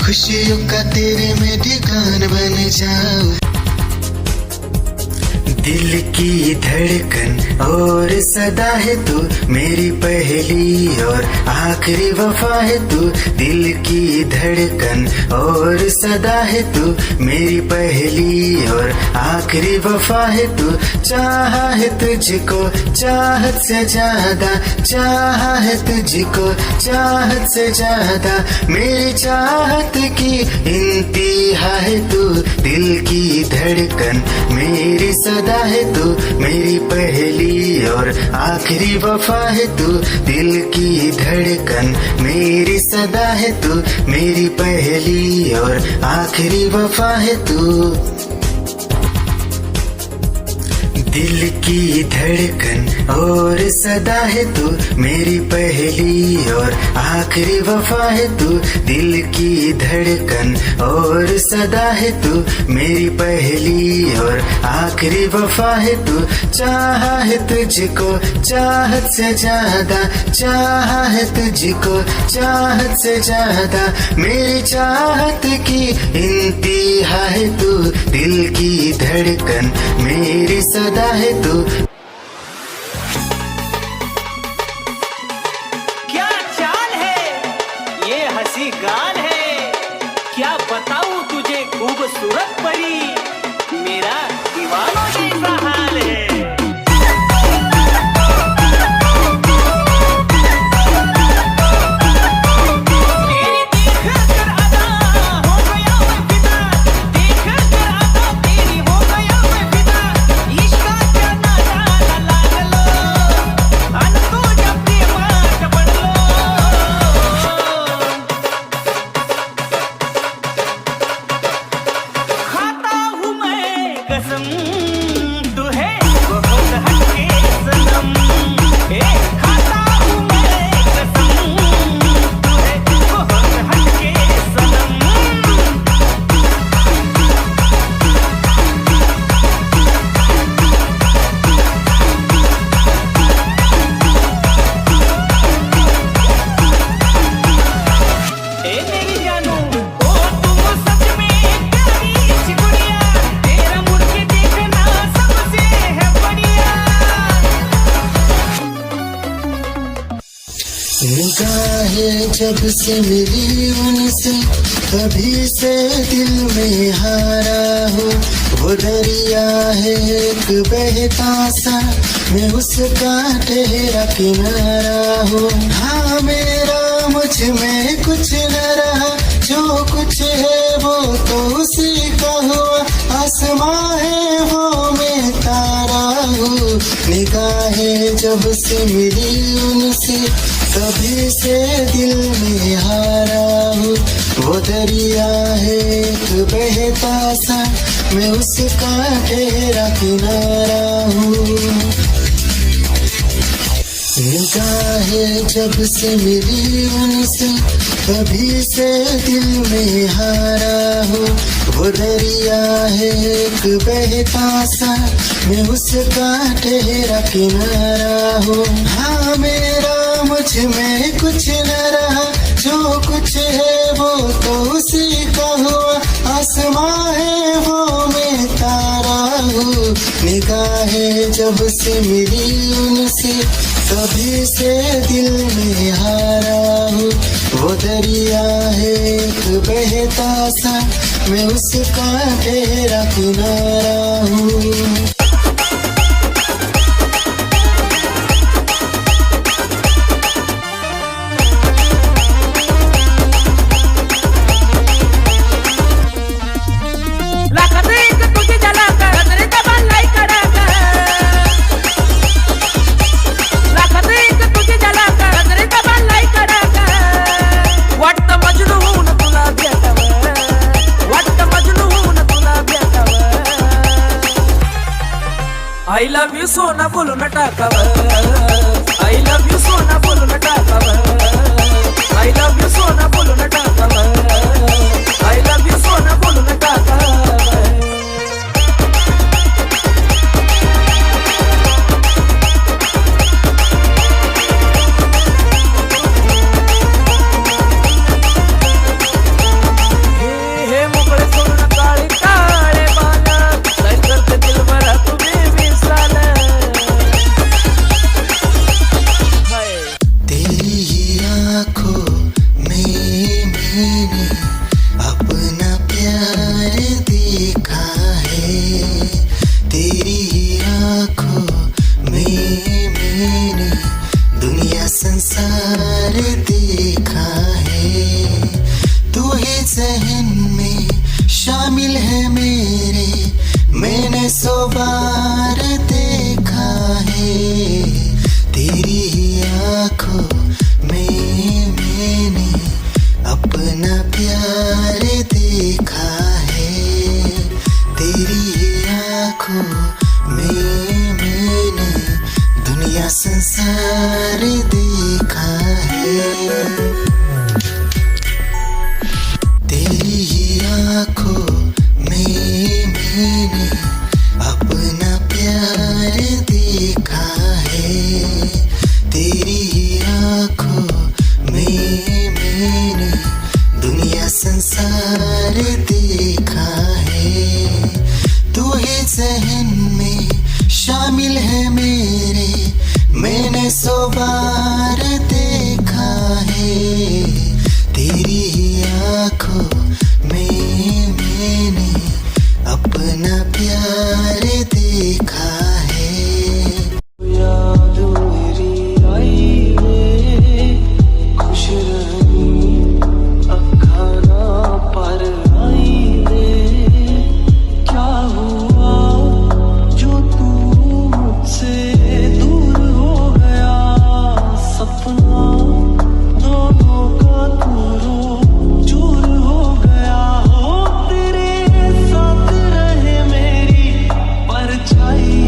Speaker 11: खुशियों का तेरे में ठिकान बन जाऊं। दिल की धड़कन और सदा है तू, मेरी पहली और आखिरी वफा है तू। दिल की धड़कन और सदा है तू, मेरी पहली और आखिरी वफा है तू। चाहा है तुझको चाहत से ज्यादा, चाहा है तुझको चाहत से ज्यादा। मेरी चाहत की इंतहा है तू, दिल की धड़कन मेरी सदा है तू, मेरी पहली और आखिरी वफा है तू। दिल की धड़कन मेरी सदा है तू, मेरी पहली और आखिरी वफा है तू। दिल की धड़कन और सदा है तू, मेरी पहली और आखिरी वफा है तू। दिल की धड़कन और सदा है तू, मेरी पहली और आखिरी वफा है तू। चाहा है तुझको चाहत से ज्यादा, चाहा है तुझको चाहत से ज्यादा। मेरी चाहत की इंतहा है तू, दिल की धड़कन मेरी सदा है तू।
Speaker 9: क्या चाल है ये हंसी गाल है, क्या बताऊं तुझे खूबसूरत परी, मेरा दीवानों जैसा हाल है।
Speaker 11: निगाहें जब से मिली उनसे, कभी से दिल में हारा हो। वो दरिया है एक बहता सा, मैं उसका ठहरा किनारा हो। हाँ मेरा मुझ में कुछ न रहा, जो कुछ है वो तो उसी का हुआ। आसमां है वो मैं तारा हूँ। निगाहें जब से मिली उनसे, कभी से दिल में हारा हूँ। वो दरिया है एक बहता सा, मैं उसका ठहरा किनारा हूँ। निगाहें जब से मिली उनसे, कभी से दिल में हारा हूँ। वो दरिया है एक बहता सा, मैं उसका ठहरा किनारा हूँ। हाँ मेरा मुझ में कुछ न रहा, जो कुछ है वो तो उसी का हुआ। आसमां है वो मैं तारा हूँ। निगाहें जब से मिली उनसे, कभी से दिल में हारा हूँ। वो दरिया है एक बहता सा, मैं उसका ठहरा किनारा हूँ।
Speaker 3: बोलो ना टाकावर आई लव यू सोना बोलो ना टाकावर आई लव यू सोना बोलो ना टाकावर आई लव यू सोना बोलो ना टाकावर
Speaker 11: संसार देखा है तू ही जहन में शामिल है मेरे मैंने 100 बार देखा है तेरी आंखों में मैंने अपना प्यार देखा है तेरी आंखों में मैंने दुनिया संसार देखा है तेरी ही आंखों में मैंने अपना प्यार देखा है तेरी ही आंखों में मैंने दुनिया संसार देखा है तू ही जहन में शामिल है मेरे मैंने 100 बार देखा है तेरी आंखों में मैंने अपना प्यार देखा है याद मेरी आई वे खुश रही अखाना पर आई वे क्या हुआ जो तू मुझसे दूर हो गया सपना दोनों का तू चूर हो गया हो तेरे साथ रहे मेरी परछाई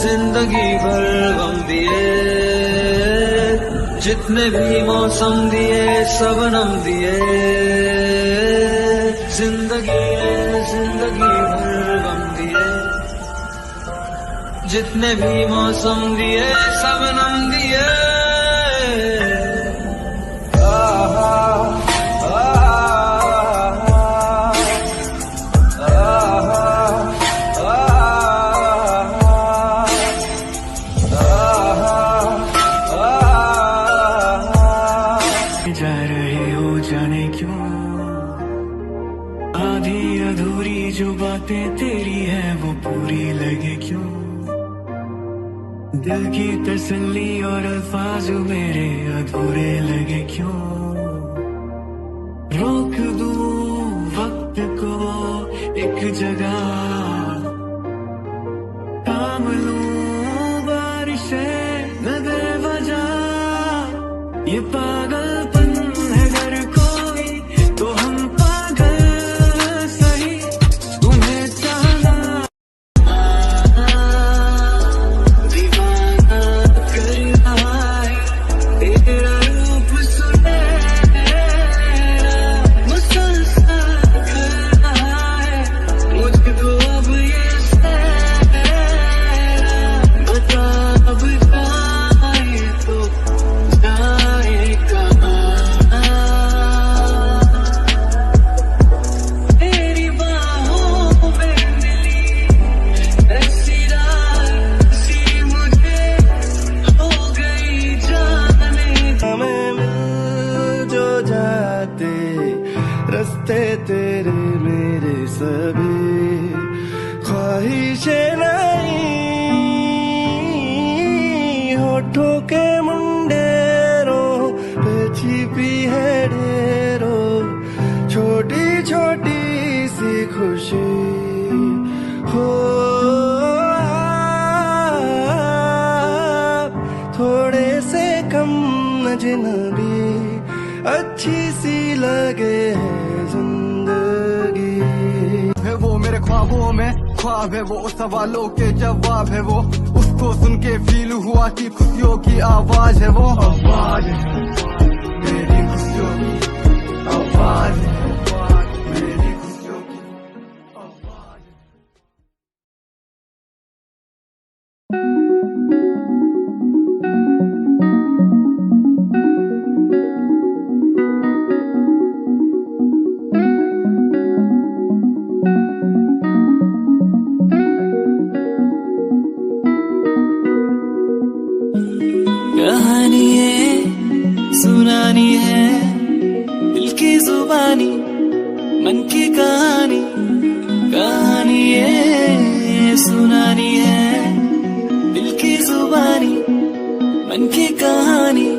Speaker 11: जिंदगी भर गम दिए जितने भी मौसम दिए सबनम दिए जिंदगी भर गम दिए जितने भी मौसम दिए सबनम दिए
Speaker 12: जा रहे हो जाने क्यों आधी अधूरी जो बातें तेरी है वो पूरी लगे क्यों दिल की तसल्ली और अल्फाज मेरे अधूरे लगे क्यों रोक दूं वक्त को एक जगह थाम लूं बारिशें न बेवजह ये पागलपन है अगर कोई तो हम पागल सही तुम्हें चाहना दीवाना कर रहा है तेरा रूप सुनहरा मुसलसल कर रहा है मुझको अब ये सहरा बता अब जाए तो जाए कहाँ तेरी बाहों में मिली ऐसी रात सी मुझे हो गई जाने
Speaker 8: हमें मिल जो जाते रास्ते तेरे मेरे सभी ख्वाहिशें नहीं होठों के मुंडेरों पे छिपी है ढेरों छोटी छोटी सी खुशी हो थोड़े से कम अजनबी अच्छी सी लगे जिंदगी है वो मेरे ख्वाबों में ख्वाब है वो, सवालों के जवाब है वो, उसको सुन के फील हुआ कि खुशियों की आवाज है वो, आवाज है मेरी खुशियों की आवाज है।
Speaker 12: कहानी है सुनानी है दिल की जुबानी मन की कहानी, कहानी है सुनानी है दिल की जुबानी मन की कहानी,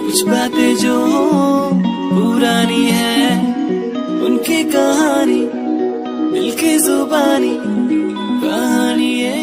Speaker 12: कुछ बातें जो पुरानी है उनकी कहानी, दिल की जुबानी कहानी है।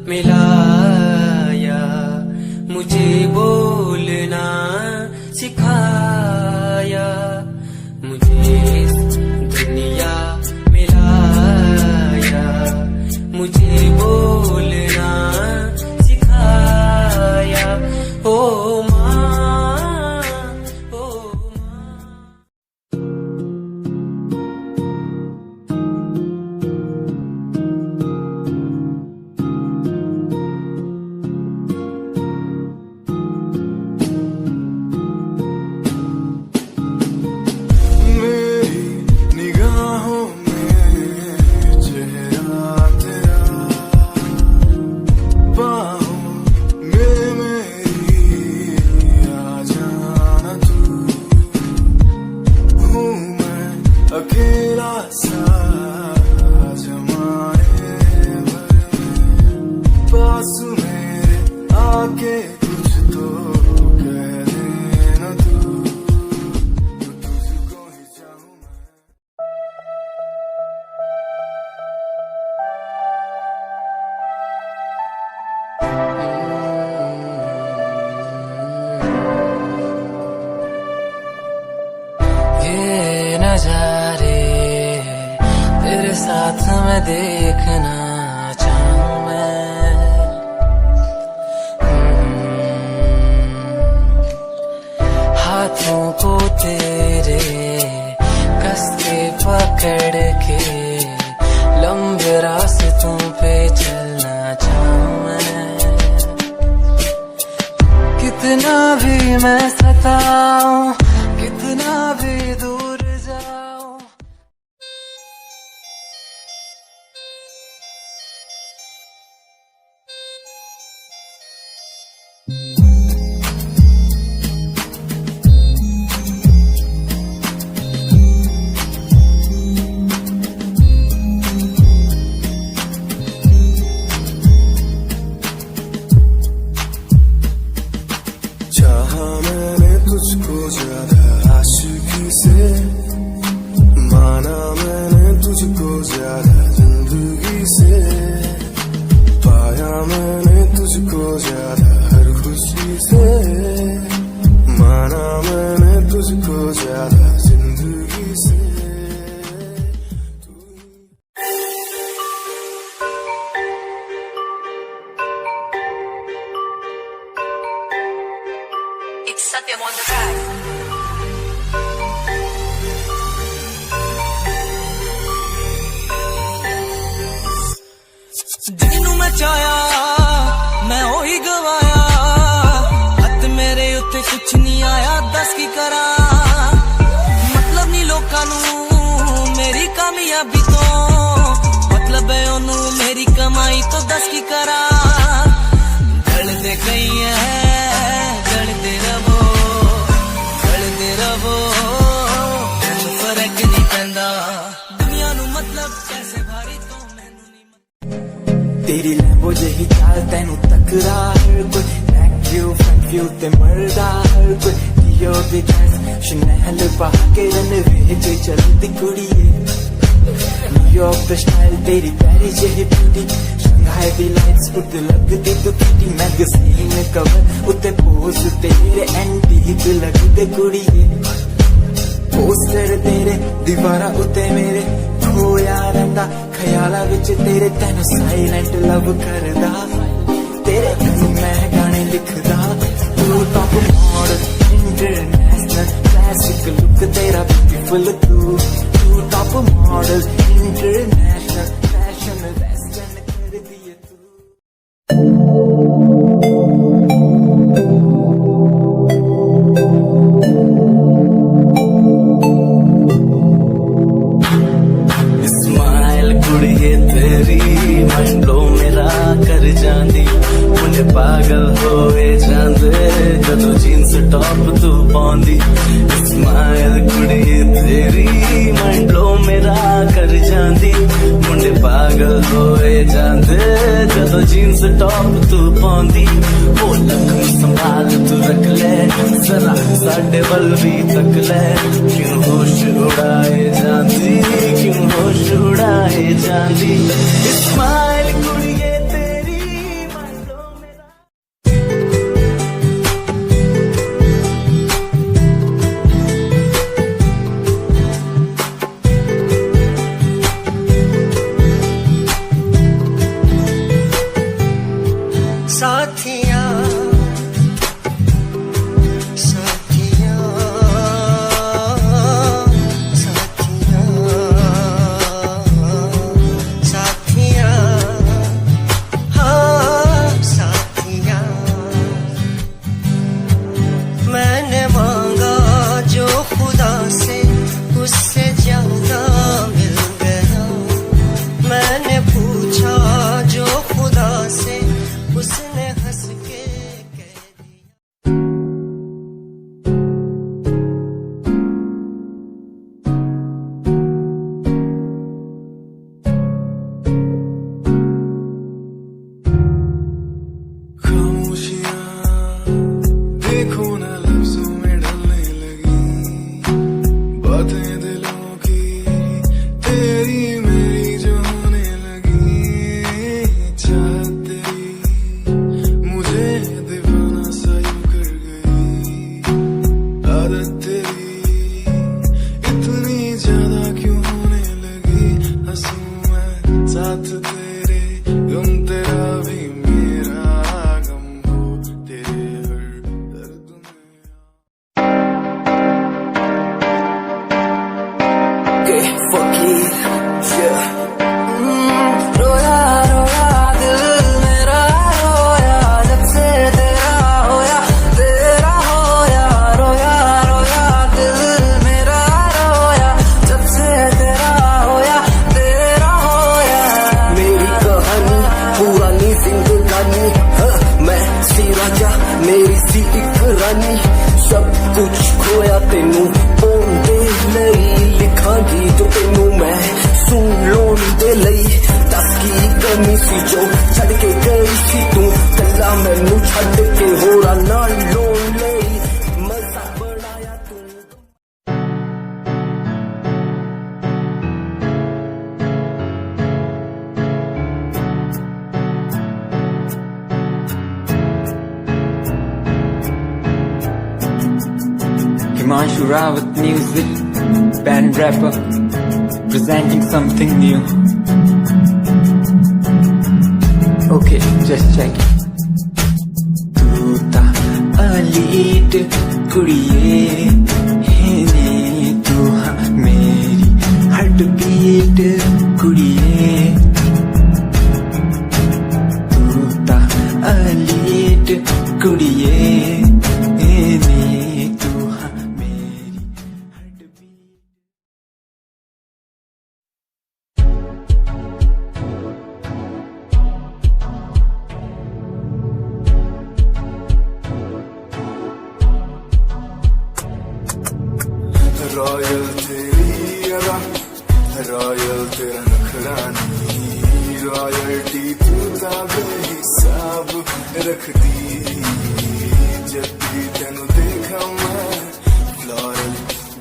Speaker 13: मिलाया मुझे बोलना सिखाया, मुझे दुनिया मिलाया मुझे बोलना सिखाया। ओ माँ ओ
Speaker 11: अकेला सा जमाने पास मेरे आके कुछ तो कह देना तू, तुझको ही चाहूं मैं।
Speaker 13: ये नजारे तेरे साथ मैं देखना चाहूं मैं, हाथों को तेरे कस के पकड़ के लंबे रास्तों पे चलना चाहूं मैं, कितना भी मैं सताऊं कितना भी दूर जाऊं।
Speaker 11: चाहा मैंने तुझको ज्यादा आशिकी से, माना मैंने तुझको ज्यादा जिंदगी से, पाया मैंने तुझको ज्यादा हर खुशी से, माना मैंने तुझको ज्यादा जिंदगी से।
Speaker 10: It's Satyam on the track.
Speaker 13: Jinnu मैं चाया मैं ओही गवाया, हथ मेरे उत्ते कुछ नहीं आया दस की करा, मतलब नहीं लोकां नू मेरी कामयाबी तो, मतलब है ओनू मेरी कमाई तो दस की करा। गलदे गई है गलदे रवो फर्क नहीं पैंदा, दुनिया
Speaker 12: तेनू तकरा हर कोई बैक व्यू फ्रंट व्यू ते मरदा हर कोई दियो दी ड्रेस शनैल पा के रनवे ते चलदी कुड़िए न्यूयॉर्क दा स्टाइल तेरी पैरी जेही ब्यूटी शंघाई दी लाइट्स उते लगदी तो किटी मैगज़ीन कवर उते पोज तेरे एंटीक लगदे कुड़िए पोस्टर तेरे दीवारा उते मेरे खोया रंदा ख्याला विच तेरे तेनू साइलेंट लव करदा तेरे कई मैं गाने लिखदा तू top model international classic look तेरा ब्यूटीफुल तू top model international fashion western कर दिए तू स्माइल कुड़िए तेरी माइंड ब्लो मेरा कर जांदी मुझे पागल होए जांदे जदों जींस टॉप तू पाउंदी स्माइल कुड़िए तेरी माइंड ब्लो मेरा कर जांदी मुंडे पागल होए जांदे जदों जींस टॉप तू पाउंदी ओ लख संभाल तू रख ले जरा साडे वल भी तक ले क्यों होश उड़ाए जांदी क्यों होश उड़ाए जांदी स्माइल कुड़िए तेरी माइंड ब्लो मेरा
Speaker 14: साथिया साथिया साथिया साथिया हाँ साथिया मैंने मांगा जो खुदा से उससे ज्यादा मिल गया मैंने पूछा जो खुदा से उसने हंस के कह दिया
Speaker 12: खामोशियां देखो ना लफ्जों में ढलने लगी बातें दिलों की तेरी मेरी जो होने लगी चाहत तेरी मुझे दीवाना सा यूं कर गई आदत तेरी इतनी ज्यादा क्यों होने लगी हंसूं मैं साथ तेरे गम तेरा भी मेरा गम हो तेरे हर दर्द में फकीर रोया रोया दिल मेरा रोया जब से तेरा होया रोया रोया दिल मेरा रोया जब से तेरा होया मेरी कहानी पुरानी जिंदगानी मैं सी राजा मेरी सी एक रानी सब कुछ खोया तेनू पाउंदे लई लिखांगी जो तेनू मैं सुन लोन दे लई दस की कमी सी जो छड़ के गई सी तू कल्ला मैनू छड़ के होरा नाल लोन लई मजा बनाया तू
Speaker 15: Himanshu Rawat music, band rapper, presenting something new. Okay, just check it. तू ता अलीट कुड़िए है ने तू हाँ मेरी हार्ट बीट कुड़िए तू ता अलीट कुड़िए है ने तू हाँ मेरी हार्ट बीट
Speaker 12: रॉयल तेरी अदा रॉयल तेरा नखरा नहीं
Speaker 11: रॉयल्टी तू बेहिसाब रख दी जब भी तेनू देखा मैं फ्लोरल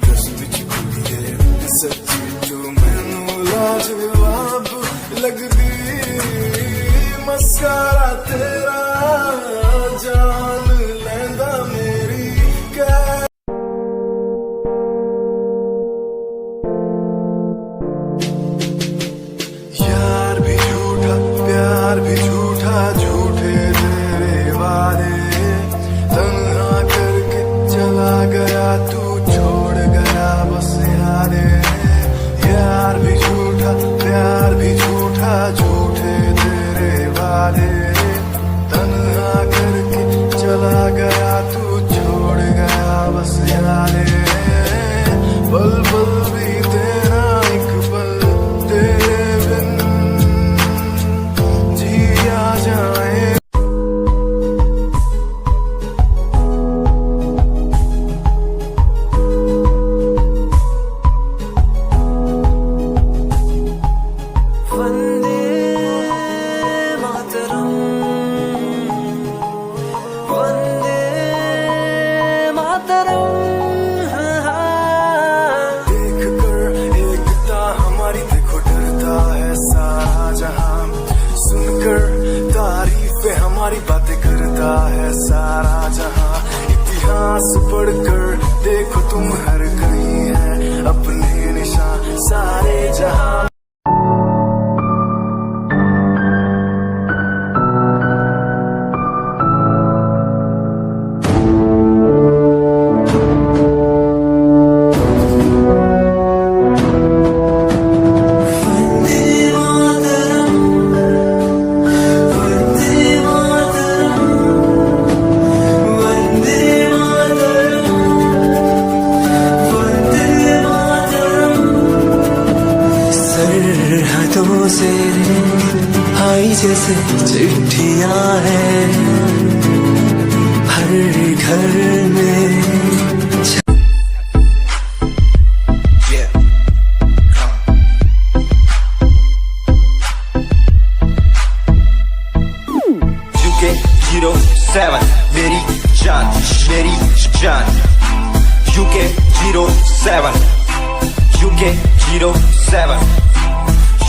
Speaker 11: ड्रेस विच कुड़िए सच्ची तू मैनू लाजवाब लगदी मस्कारा तेरा जान लैंदा मेरी यार भी झूठा प्यार भी झूठा झूठे तेरे वादे तन्हा करके चला गया तू छोड़ गया बस यादें यार भी झूठा प्यार भी झूठा झूठे तेरे वादे तन्हा करके चला गया तू छोड़ गया बस यादें पल पल भी तेरा एक पल तेरे बिन जिया जाए
Speaker 13: वंदे मातरम वंदे मातरम
Speaker 11: देख कर एकता हमारी देखो डरता है सारा जहां सुनकर तारीफें हमारी बातें करता है सारा जहां इतिहास पढ़कर देखो तुम हर कहीं है अपने निशान सारे जहां
Speaker 13: सरहदों से आई जैसे चिट्ठियां हैं हर घर में
Speaker 16: UK07 मेरी जान UK07 UK07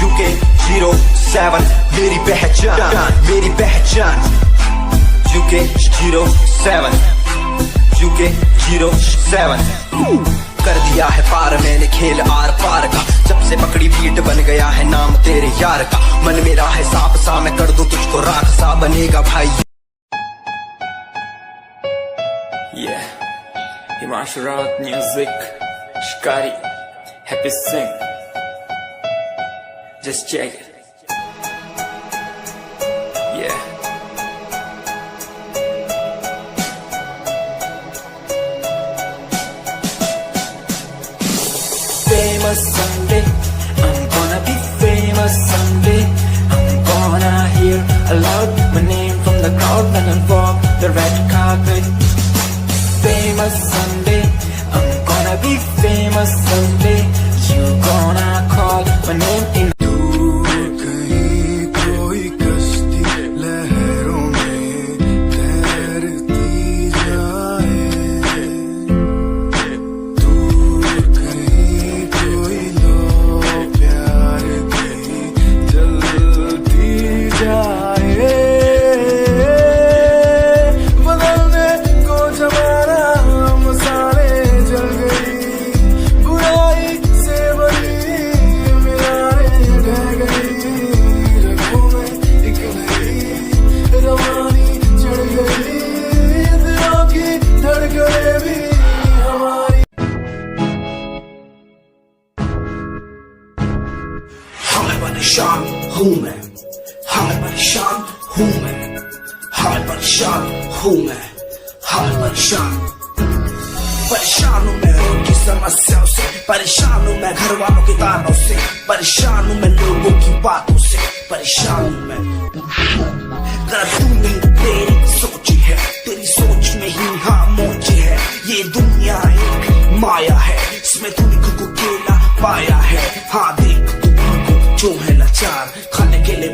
Speaker 16: UK07 मेरी पहचान UK07 UK07 कर दिया है पार मैंने खेल आर पार का जब से पकड़ी बीट बन गया है नाम तेरे यार का मन मेरा है सांप सा मैं कर दूं तुझको राख सा बनेगा भाई
Speaker 15: Yeah, Himasharat Music, Shikari, Happy Sing. Just check it. Yeah. Famous someday, I'm gonna be famous someday. I'm gonna hear aloud my name from the crowd when I walk the red carpet. Famous someday, I'm gonna be famous someday. You gonna call my name in.
Speaker 11: कहीं कोई कश्ती लहरों में तैरती जाए दूर कहीं कोई लो प्यार की जलती जाए बदलने को जमाना मसाले जल गई बुराई से बनी मीनारें ढह गई रगों में एक नई रवानी चढ़ गई दिलों की धड़कनें भी हमारी
Speaker 17: हाय परेशान हूँ मैं हाय परेशान हूँ मैं हाय परेशान हूँ मैं हाय परेशान हूँ मैं उनकी समस्याओं से परेशान हूँ मैं घर वालों के तानों से परेशान हूँ मैं लोगों की बातों से परेशान हूँ मैं कर तू नहीं तेरी सोची है तेरी सोच में ही हाँ मोची है ये दुनिया एक माया है इसमें तूने खुद को अकेला पाया है हाँ देख तू जो है लाचार खाने के लिए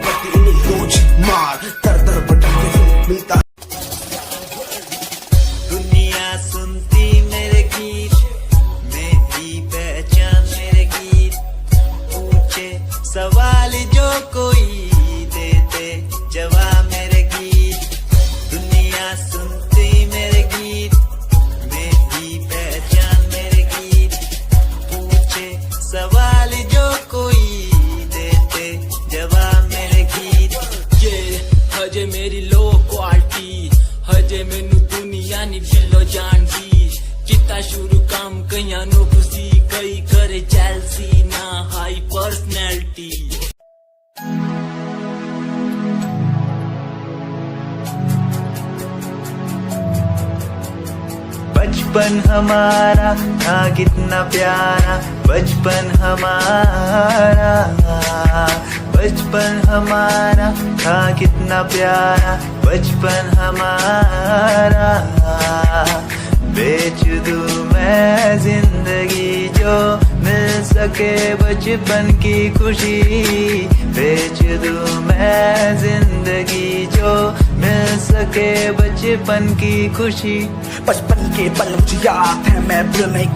Speaker 13: के मैनू दुनिया नी दिलो जान दी किता शुरू काम कईयां नु खुशी कई करे जेलसी ना हाई पर्सनैलिटी
Speaker 18: बचपन हमारा था कितना प्यारा बचपन हमारा बचपन हमारा था कितना प्यारा बचपन हमारा बेच दूं मैं जिंदगी जो मिल सके बचपन की खुशी बेच दूं मैं जिंदगी जो मिल सके बचपन की खुशी
Speaker 17: बचपन के पल मुझे याद है मैं भूल नहीं